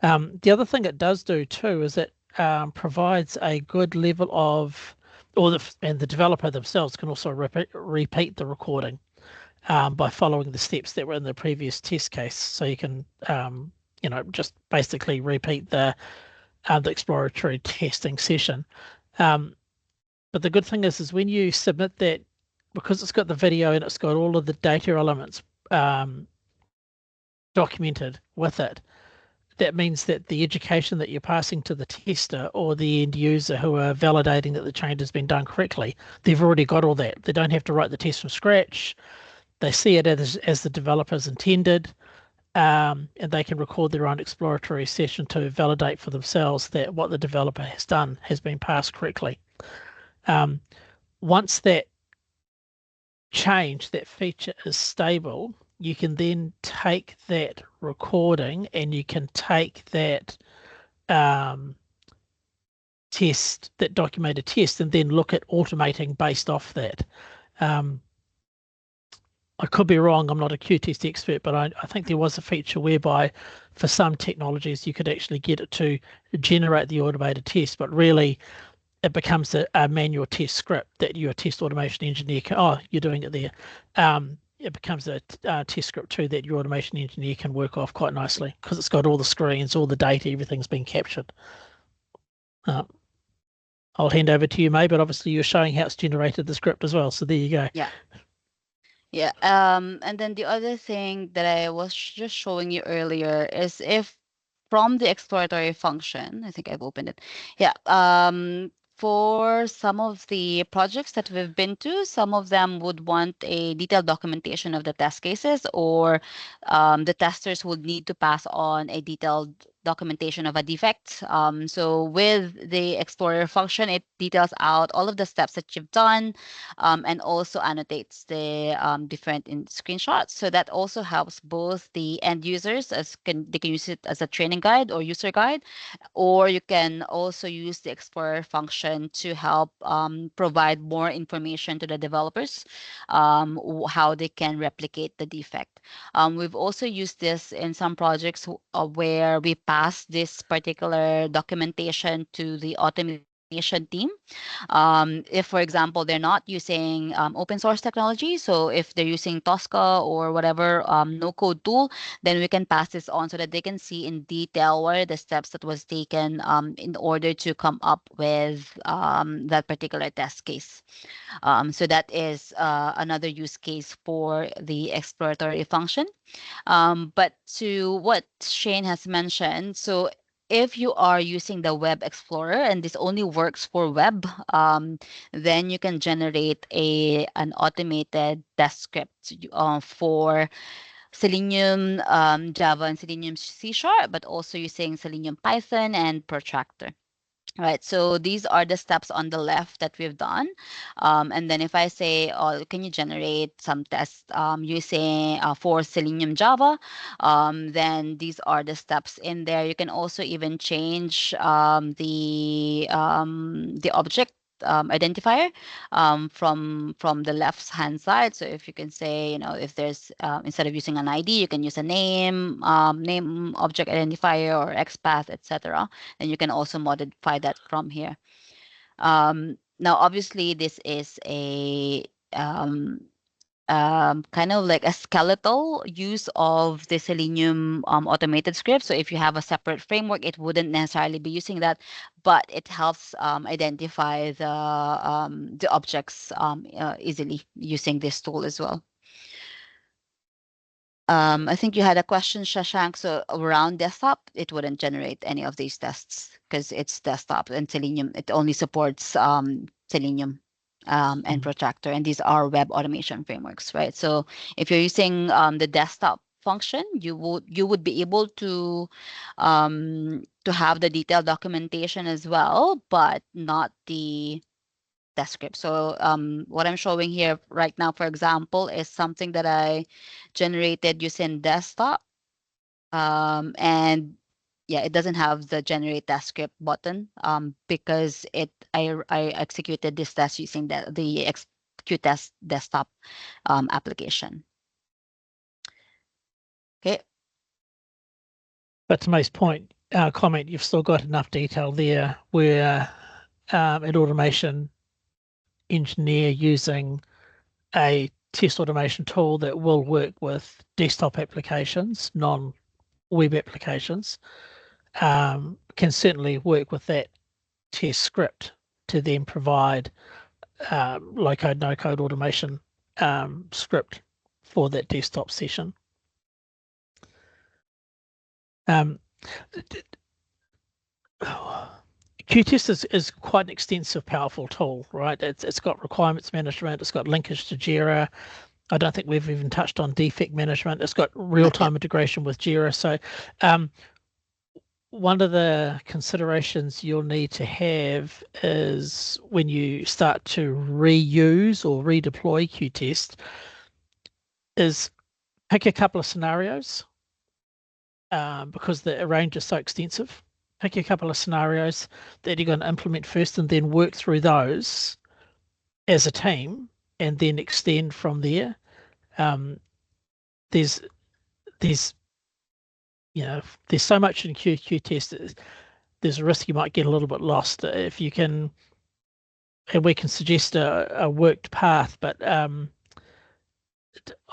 The other thing it does do too is it provides a good level of, and the developer themselves can also repeat the recording by following the steps that were in the previous test case. So you can, just basically repeat the exploratory testing session. But the good thing is when you submit that, because it's got the video and it's got all of the data elements documented with it, that means that the education that you're passing to the tester or the end user who are validating that the change has been done correctly, they've already got all that. They don't have to write the test from scratch. They see it as the developers intended, and they can record their own exploratory session to validate for themselves that what the developer has done has been passed correctly. Once that change, that feature is stable, you can then take that recording and you can take that test, that documented test, and then look at automating based off that. I could be wrong, I'm not a qTest expert, but I think there was a feature whereby for some technologies you could actually get it to generate the automated test, but really it becomes a manual test script that your test automation engineer can, you're doing it there. It becomes a test script too that your automation engineer can work off quite nicely because it's got all the screens, all the data, everything's been captured. I'll hand over to you, May, but obviously you're showing how it's generated the script as well. So there you go. Yeah. Yeah. And then the other thing that I was just showing you earlier is if from the exploratory function, I think I've opened it. Yeah. For some of the projects that we've been to, some of them would want a detailed documentation of the test cases, or the testers would need to pass on a detailed documentation of a defect. So with the Explorer function, it details out all of the steps that you've done, and also annotates the different screenshots. So that also helps both the end users, they can use it as a training guide or user guide, or you can also use the Explorer function to help provide more information to the developers, how they can replicate the defect. We've also used this in some projects where we pass this particular documentation to the automation team. If, for example, they're not using open source technology, so if they're using Tosca or whatever no-code tool, then we can pass this on so that they can see in detail what are the steps that was taken in order to come up with that particular test case. So that is another use case for the exploratory function. But to what Shane has mentioned, so if you are using the Web Explorer and this only works for web, then you can generate an automated test script for Selenium, Java, and Selenium C#, but also using Selenium Python and Protractor. Right, so these are the steps on the left that we've done. And then if I say, oh, can you generate some tests using for Selenium Java, then these are the steps in there. You can also even change the object identifier from the left hand side. So if you can say, if there's instead of using an ID, you can use a name object identifier or XPath, etc. And you can also modify that from here. Now, obviously, this is a kind of like a skeletal use of the Selenium automated script. So if you have a separate framework, it wouldn't necessarily be using that, but it helps identify the objects easily using this tool as well. I think you had a question, Shashank. So around desktop, it wouldn't generate any of these tests because it's desktop, and Selenium, it only supports Selenium and Protractor, and these are web automation frameworks, right? So if you're using the desktop function, you would be able to have the detailed documentation as well, but not the test script. So what I'm showing here right now, for example, is something that I generated using desktop. And yeah, it doesn't have the generate test script button because I executed this test using the qTest desktop application. Okay. But to May's point, comment, you've still got enough detail there where an automation engineer using a test automation tool that will work with desktop applications, non-web applications, can certainly work with that test script to then provide low-code, no-code automation script for that desktop session. qTest is quite an extensive, powerful tool, right? It's got requirements management, it's got linkage to Jira. I don't think we've even touched on defect management. It's got real-time integration with Jira. So one of the considerations you'll need to have is when you start to reuse or redeploy qTest is pick a couple of scenarios because the range is so extensive. Pick a couple of scenarios that you're going to implement first and then work through those as a team and then extend from there. There's so much in qTest. There's a risk you might get a little bit lost if you can. And we can suggest a worked path, but I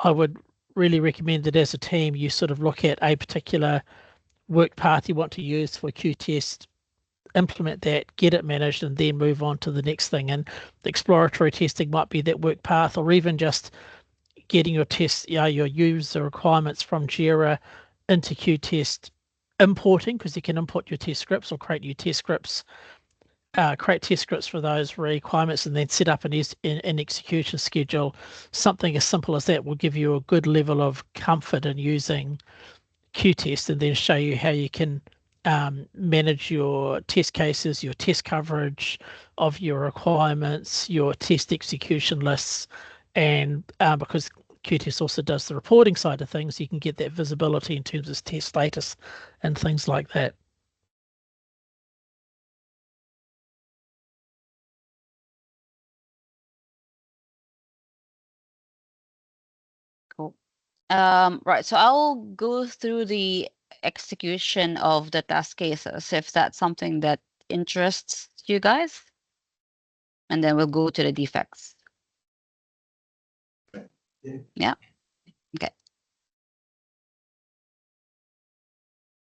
would really recommend that as a team you sort of look at a particular worked path you want to use for qTest, implement that, get it managed, and then move on to the next thing. And the exploratory testing might be that work path, or even just getting your your user requirements from Jira into qTest, importing, because you can import your test scripts or create new test scripts, create test scripts for those requirements, and then set up an execution schedule. Something as simple as that will give you a good level of comfort in using qTest, and then show you how you can manage your test cases, your test coverage of your requirements, your test execution lists, and because qTest also does the reporting side of things, you can get that visibility in terms of test status and things like that. Cool. Right, so I'll go through the execution of the test cases if that's something that interests you guys. And then we'll go to the defects. Yeah. Okay.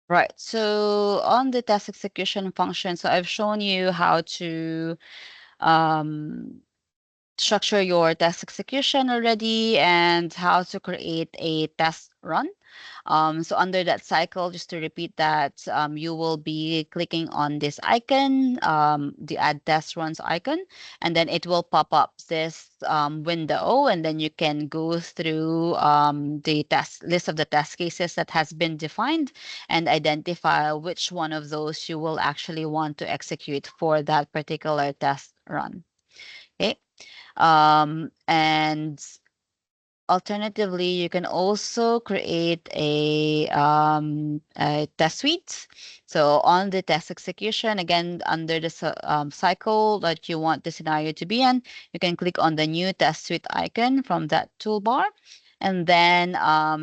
Right, so on the test execution function, so I've shown you how to structure your test execution already and how to create a test run. So under that cycle, just to repeat that, you will be clicking on this icon, the add test runs icon, and then it will pop up this window, and then you can go through the test list of the test cases that has been defined and identify which one of those you will actually want to execute for that particular test run. Okay. And alternatively, you can also create a test suite. So on the test execution, again, under the cycle that you want the scenario to be in, you can click on the new test suite icon from that toolbar, and then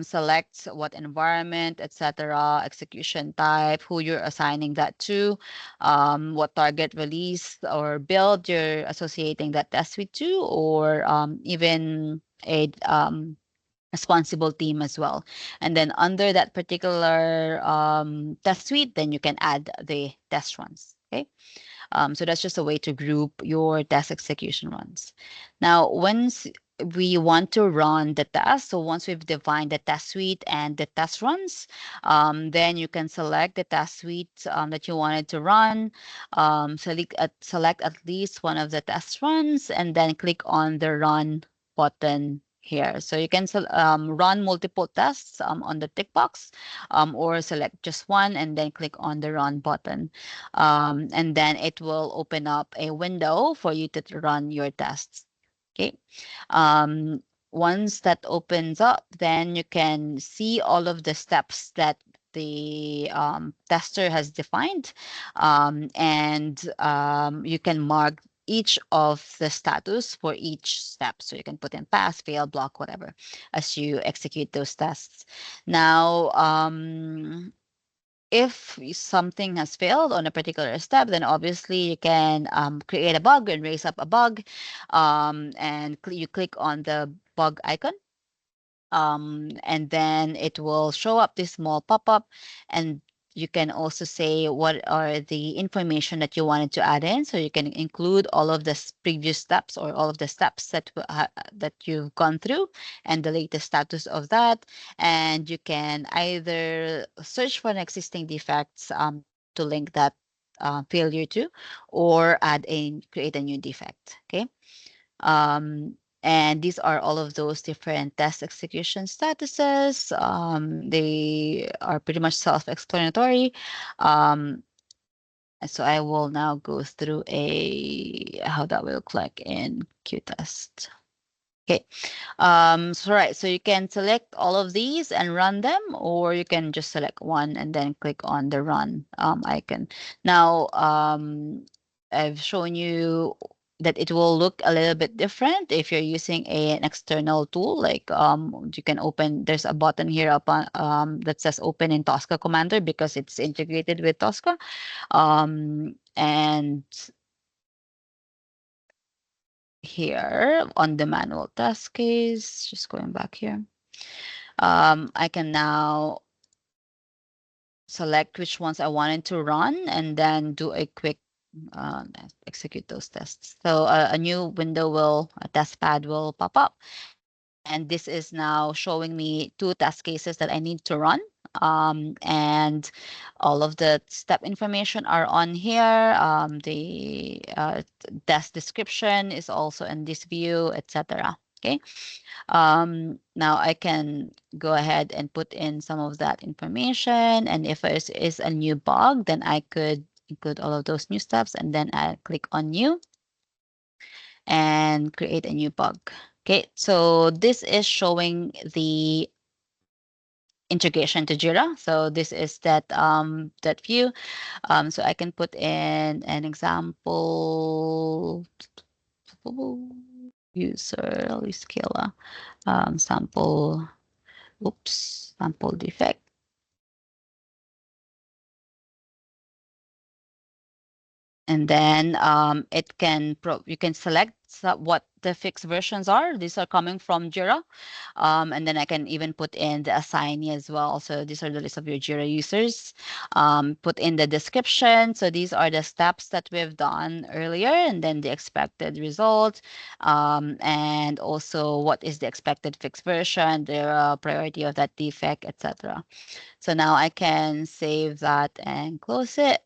select what environment, etc., execution type, who you're assigning that to, what target release or build you're associating that test suite to, or even a responsible team as well. And then under that particular test suite, then you can add the test runs. Okay. So that's just a way to group your test execution runs. Now, once we want to run the test, so once we've defined the test suite and the test runs, then you can select the test suite that you wanted to run, select at least one of the test runs, and then click on the run button here. So you can run multiple tests on the tick box, or select just one and then click on the run button. And then it will open up a window for you to run your tests. Okay. Once that opens up, then you can see all of the steps that the tester has defined, and you can mark each of the status for each step. So you can put in pass, fail, block, whatever, as you execute those tests. Now, if something has failed on a particular step, then obviously you can create a bug and raise up a bug, and you click on the bug icon, and then it will show up this small pop-up, and you can also say what are the information that you wanted to add in. So you can include all of the previous steps or all of the steps that that you've gone through and the latest status of that. And you can either search for an existing defects to link that failure to, or create a new defect. Okay. And these are all of those different test execution statuses. They are pretty much self-explanatory. So I will now go through how that will look like in qTest. Okay. So right, so you can select all of these and run them, or you can just select one and then click on the run icon. Now, I've shown you that it will look a little bit different if you're using an external tool. Like you can open, there's a button here upon that says open in Tosca Commander because it's integrated with Tosca. And here on the manual test case, just going back here, I can now select which ones I wanted to run and then do a quick execute those tests. So a new window a test pad will pop up. And this is now showing me 2 test cases that I need to run. And all of the step information are on here. The test description is also in this view, etc. Okay. Now I can go ahead and put in some of that information, and if there is a new bug, then I could include all of those new steps, and then I click on new and create a new bug. Okay, so this is showing the integration to Jira. So this is that that view. So I can put in an example user Scala sample. Oops, sample defect. And then it can you can select what the fixed versions are. These are coming from Jira. And then I can even put in the assignee as well. So these are the list of your Jira users. Put in the description. So these are the steps that we've done earlier, and then the expected result, and also what is the expected fixed version, the priority of that defect, etc. So now I can save that and close it.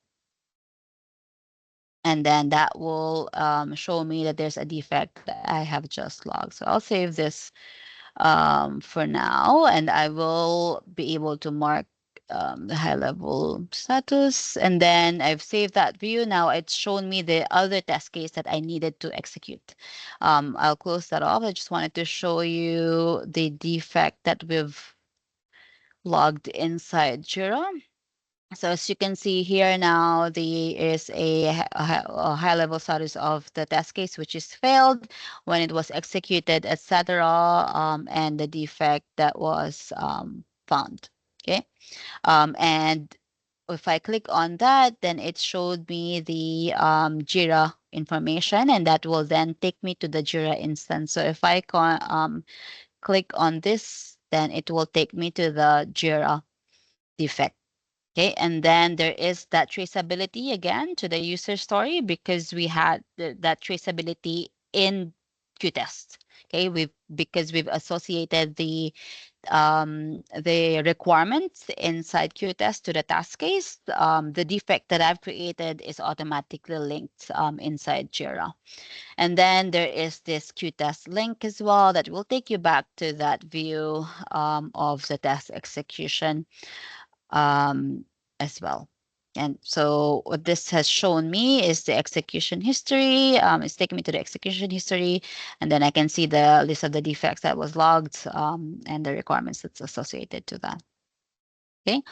And then that will show me that there's a defect that I have just logged. So I'll save this for now, and I will be able to mark the high level status. And then I've saved that view. Now it's shown me the other test case that I needed to execute. I'll close that off. I just wanted to show you the defect that we've logged inside Jira. So as you can see here now, there is a high level status of the test case, which is failed when it was executed, etc., and the defect that was found. Okay, and if I click on that, then it showed me the Jira information, and that will then take me to the Jira instance. So if I click on this, then it will take me to the Jira defect. Okay, and then there is that traceability again to the user story, because we had that traceability in qTest. Okay, because we've associated the requirements inside qTest to the task case. The defect that I've created is automatically linked inside Jira. And then there is this qTest link as well that will take you back to that view of the test execution as well. And so what this has shown me is the execution history. It's taking me to the execution history, and then I can see the list of the defects that was logged and the requirements that's associated to that. Okay.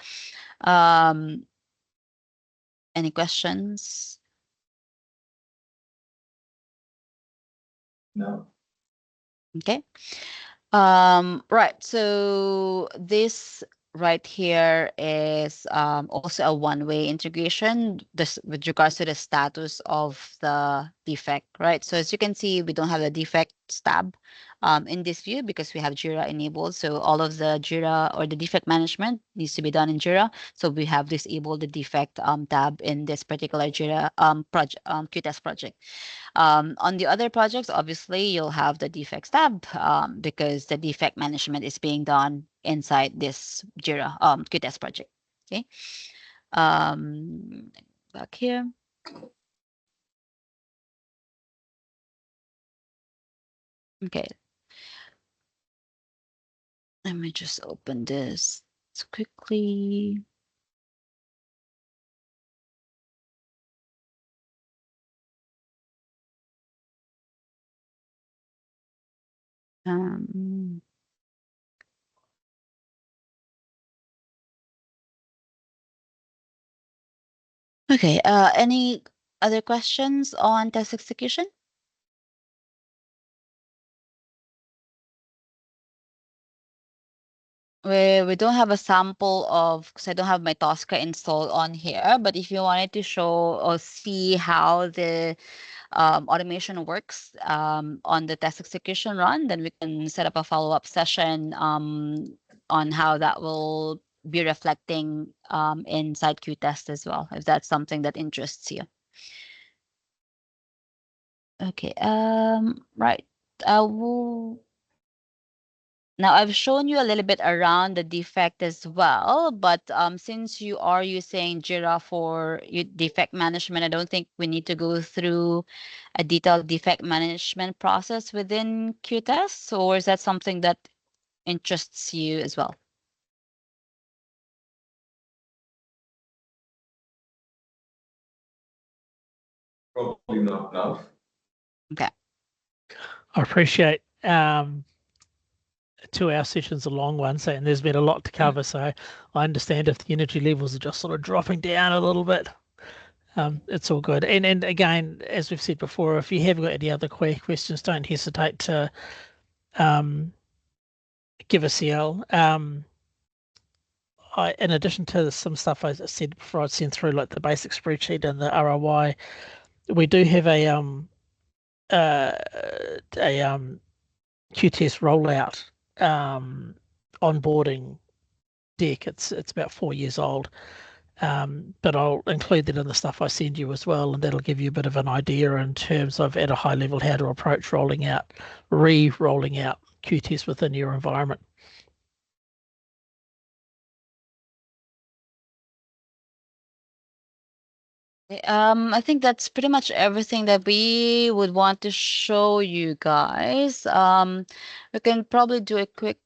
Any questions? No. Okay. Right. So this right here is also a one-way integration this with regards to the status of the defect, right? So as you can see, we don't have the defects tab in this view because we have Jira enabled. So all of the Jira or the defect management needs to be done in Jira. So we have disabled the defect tab in this particular Jira project qTest project. On the other projects, obviously, you'll have the defects tab because the defect management is being done inside this Jira qTest project. Okay. Back here. Okay. Let me just open this quickly. Okay. Any other questions on test execution? We don't have a sample of, because I don't have my Tosca installed on here, but if you wanted to show or see how the automation works on the test execution run, then we can set up a follow-up session on how that will be reflecting inside qTest as well, if that's something that interests you. Okay, right. I will Now, I've shown you a little bit around the defect as well, but since you are using Jira for defect management, I don't think we need to go through a detailed defect management process within qTest, or is that something that interests you as well? Probably not now. Okay. I appreciate 2-hour session's a long one, so and there's been a lot to cover. So I understand if the energy levels are just sort of dropping down a little bit. It's all good. And again, as we've said before, if you have got any other questions, don't hesitate to give us a yell. In addition to some stuff I said before, I'd send through like the basic spreadsheet and the ROI. We do have a qTest rollout onboarding deck. It's about 4 years old, but I'll include that in the stuff I send you as well, and that'll give you a bit of an idea in terms of, at a high level, how to approach rolling out qTest within your environment. I think that's pretty much everything that we would want to show you guys. We can probably do a quick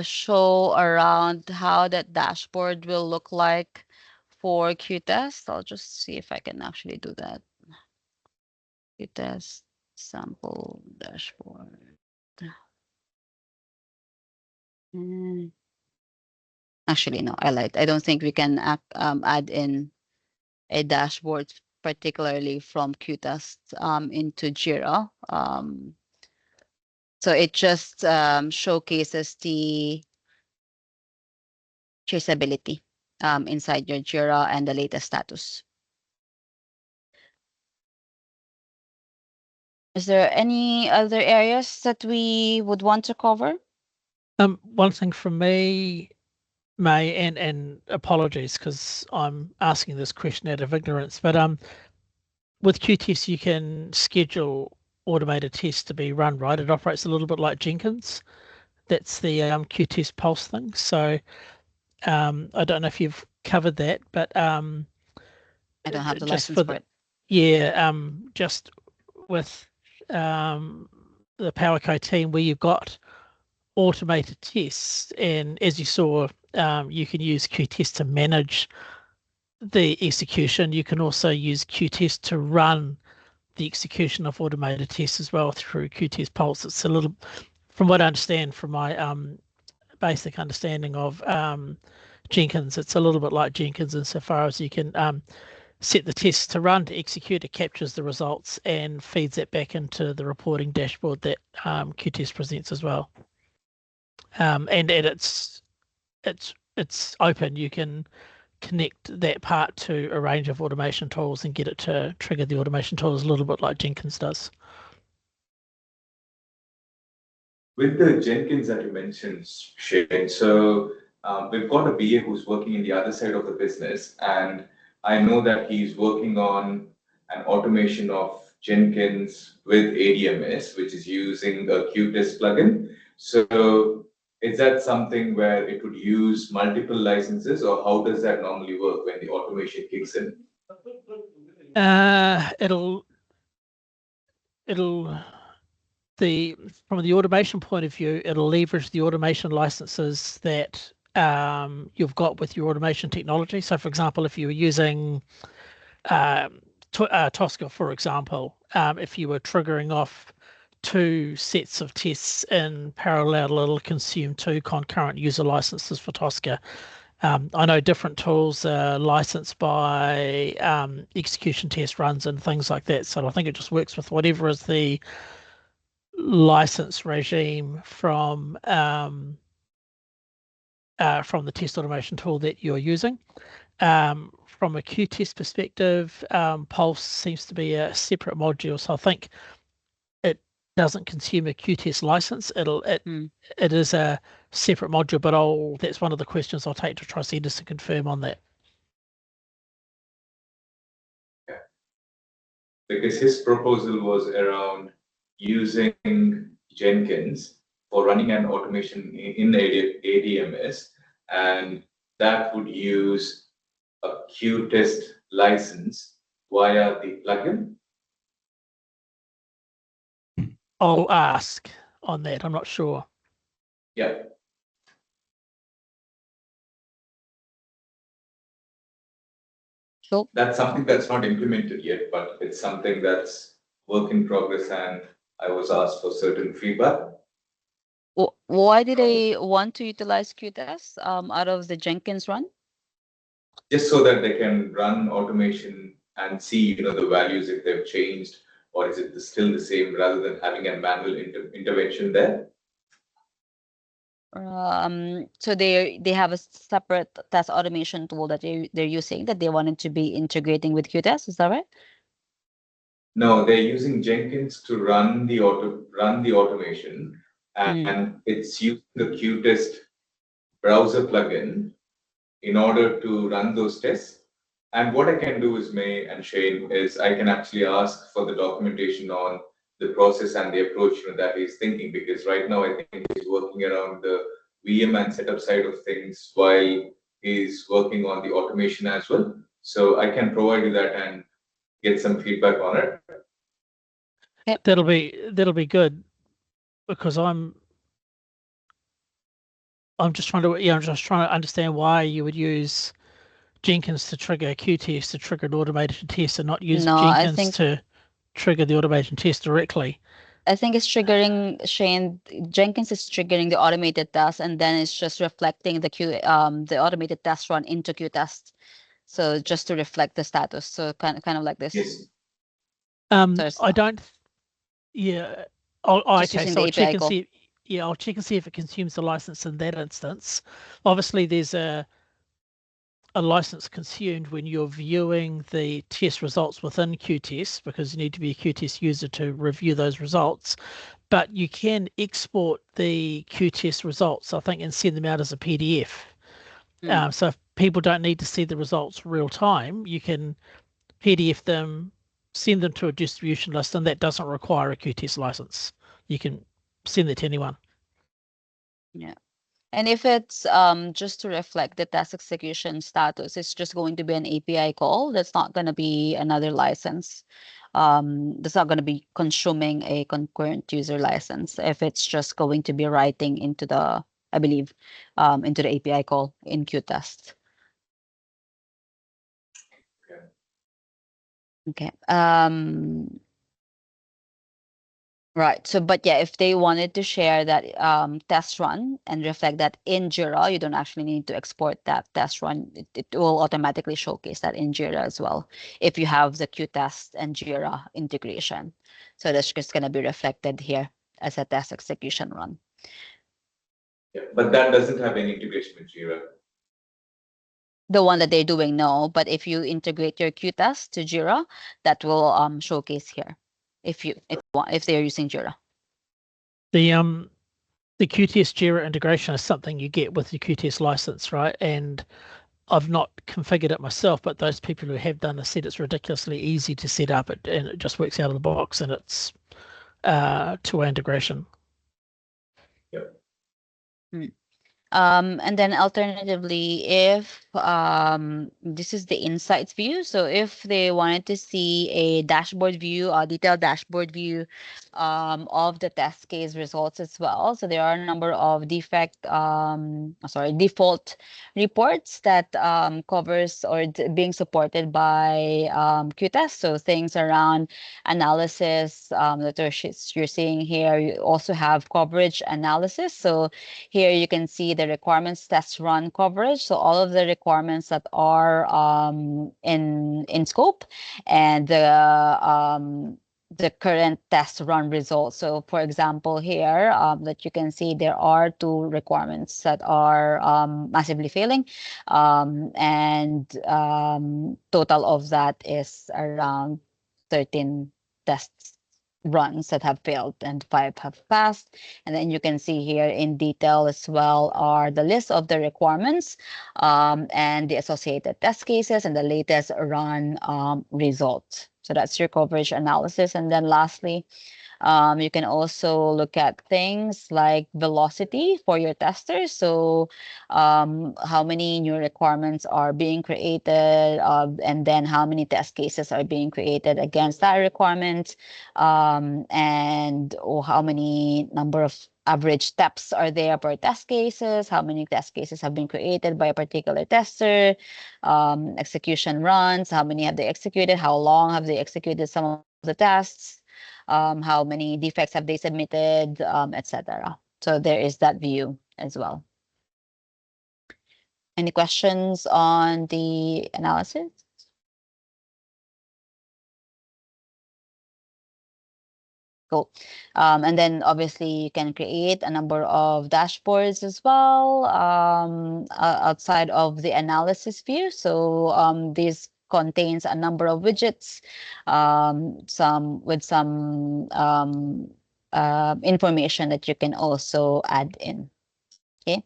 show around how that dashboard will look like for qTest. I'll just see if I can actually do that. qTest sample dashboard. Actually, no, I don't think we can add in a dashboard, particularly from qTest into Jira. So it just showcases the traceability inside your Jira and the latest status. Is there any other areas that we would want to cover? One thing from me, May, and apologies because I'm asking this question out of ignorance, but with qTest you can schedule automated tests to be run, right? It operates a little bit like Jenkins. That's the qTest Pulse thing. So I don't know if you've covered that, but I don't have the license for it. Yeah, just with the Powerco team, where you've got automated tests, and as you saw, you can use qTest to manage the execution. You can also use qTest to run the execution of automated tests as well through qTest Pulse. It's a little, from what I understand from my basic understanding of Jenkins, it's a little bit like Jenkins insofar as you can set the tests to run, to execute, it captures the results and feeds it back into the reporting dashboard that qTest presents as well. And it's open. You can connect that part to a range of automation tools and get it to trigger the automation tools a little bit like Jenkins does. With the Jenkins that you mentioned, Shane, so we've got a BA who's working in the other side of the business, and I know that he's working on an automation of Jenkins with ADMS, which is using the qTest plugin. So is that something where it would use multiple licenses, or how does that normally work when the automation kicks in? From the automation point of view, it'll leverage the automation licenses that you've got with your automation technology. So, for example, if you were using Tosca, for example, if you were triggering off 2 sets of tests in parallel, it'll consume 2 concurrent user licenses for Tosca. I know different tools are licensed by execution test runs and things like that. So I think it just works with whatever is the license regime from the test automation tool that you're using. From a qTest perspective, Pulse seems to be a separate module, so I think it doesn't consume a qTest license. It is a separate module, but that's one of the questions I'll take to Tricentis to confirm on that. Yeah. Because his proposal was around using Jenkins for running an automation in ADMS, and that would use a qTest license via the plugin? I'll ask on that. I'm not sure. Yeah. Cool. That's something that's not implemented yet, but it's something that's work in progress, and I was asked for certain feedback. Why did they want to utilize qTest out of the Jenkins run? Just so that they can run automation and see, the values if they've changed, or is it still the same, rather than having a manual intervention there. So they have a separate test automation tool that they're using that they wanted to be integrating with qTest. Is that right? No, they're using Jenkins to run the automation, and it's using the qTest browser plugin in order to run those tests. And what I can do is, May and Shane, is I can actually ask for the documentation on the process and the approach that he's thinking, because right now I think he's working around the VM and setup side of things while he's working on the automation as well. So I can provide you that and get some feedback on it. Yep. That'll be good, because I'm just trying to understand why you would use Jenkins to trigger a qTest to trigger an automated test, and not use Jenkins to trigger the automated test directly. I think it's triggering, Shane. Jenkins is triggering the automated test, and then it's just reflecting the automated test run into qTest. So just to reflect the status. So kind of like this. Yes. I don't. Yeah. Okay. So I'll check and see. Yeah, I'll check and see if it consumes the license in that instance. Obviously, there's a license consumed when you're viewing the test results within qTest, because you need to be a qTest user to review those results. But you can export the qTest results, I think, and send them out as a PDF. So if people don't need to see the results real time, you can PDF them, send them to a distribution list, and that doesn't require a qTest license. You can send it to anyone. Yeah. And if it's just to reflect the test execution status, it's just going to be an API call. That's not going to be another license. That's not going to be consuming a concurrent user license. If it's just going to be writing into the, I believe, into the API call in qTest. Okay. Right. So, but yeah, if they wanted to share that test run and reflect that in Jira, you don't actually need to export that test run. It will automatically showcase that in Jira as well, if you have the qTest and Jira integration. So that's just going to be reflected here as a test execution run. Yeah, but that doesn't have any integration with Jira. The one that they're doing, no. But if you integrate your qTest to Jira, that will showcase here. If they're using Jira. The qTest Jira integration is something you get with the qTest license, right? And I've not configured it myself, but those people who have done this said it's ridiculously easy to set up, and it just works out of the box, and it's two-way integration. Yep. And then alternatively, if this is the insights view, so if they wanted to see a dashboard view, a detailed dashboard view of the test case results as well. So there are a number of default reports that covers or being supported by qTest. So things around analysis that you're seeing here. You also have coverage analysis. So here you can see the requirements test run coverage. So all of the requirements that are in scope, and the current test run results. So for example, here that you can see there are 2 requirements that are massively failing, and total of that is around 13 tests runs that have failed and 5 have passed. And then you can see here in detail as well are the list of the requirements and the associated test cases and the latest run results. So that's your coverage analysis. And then lastly, You can also look at things like velocity for your testers. So how many new requirements are being created, and then how many test cases are being created against that requirement, and or how many number of average steps are there per test cases, how many test cases have been created by a particular tester, execution runs, how many have they executed, how long have they executed some of the tests, how many defects have they submitted, etc. So there is that view as well. Any questions on the analysis? Cool. And then obviously you can create a number of dashboards as well outside of the analysis view. So this contains a number of widgets, some with some information that you can also add in. Okay.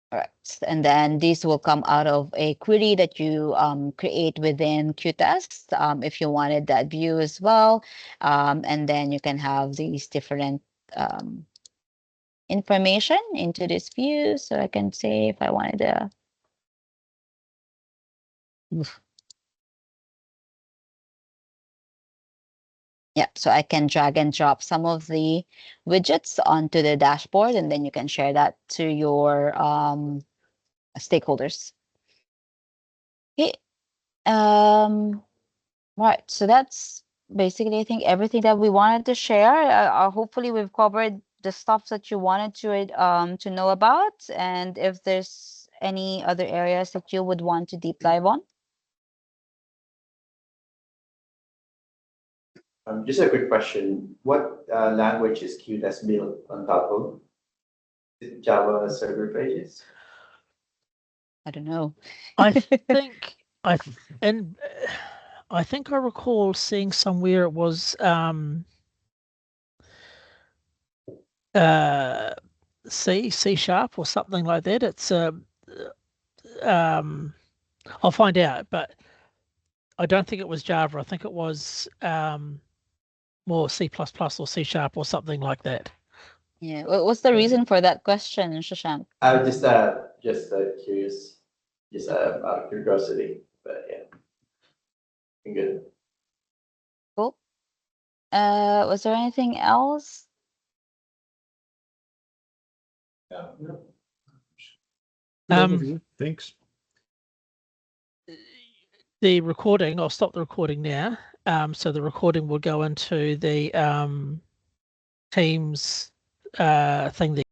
All right, and then these will come out of a query that you create within qTest if you wanted that view as well. And then you can have these different information into this view. So I can say if I wanted to. Yeah, so I can drag and drop some of the widgets onto the dashboard, and then you can share that to your stakeholders. Okay. Right, so that's basically, I think, everything that we wanted to share. Hopefully we've covered the stuff that you wanted to know about, and if there's any other areas that you would want to deep dive on. Just a quick question. What language is qTest built on top of? Is it Java server pages? I don't know. I think I recall seeing somewhere it was C# or something like that. It's I'll find out, but I don't think it was Java. I think it was more C++ or C# or something like that. Yeah, what's the reason for that question, Shashank? I was just curious, just out of curiosity, but yeah, good. Cool. Was there anything else? No. Thanks. The recording, I'll stop the recording now. So the recording will go into the Teams thing there.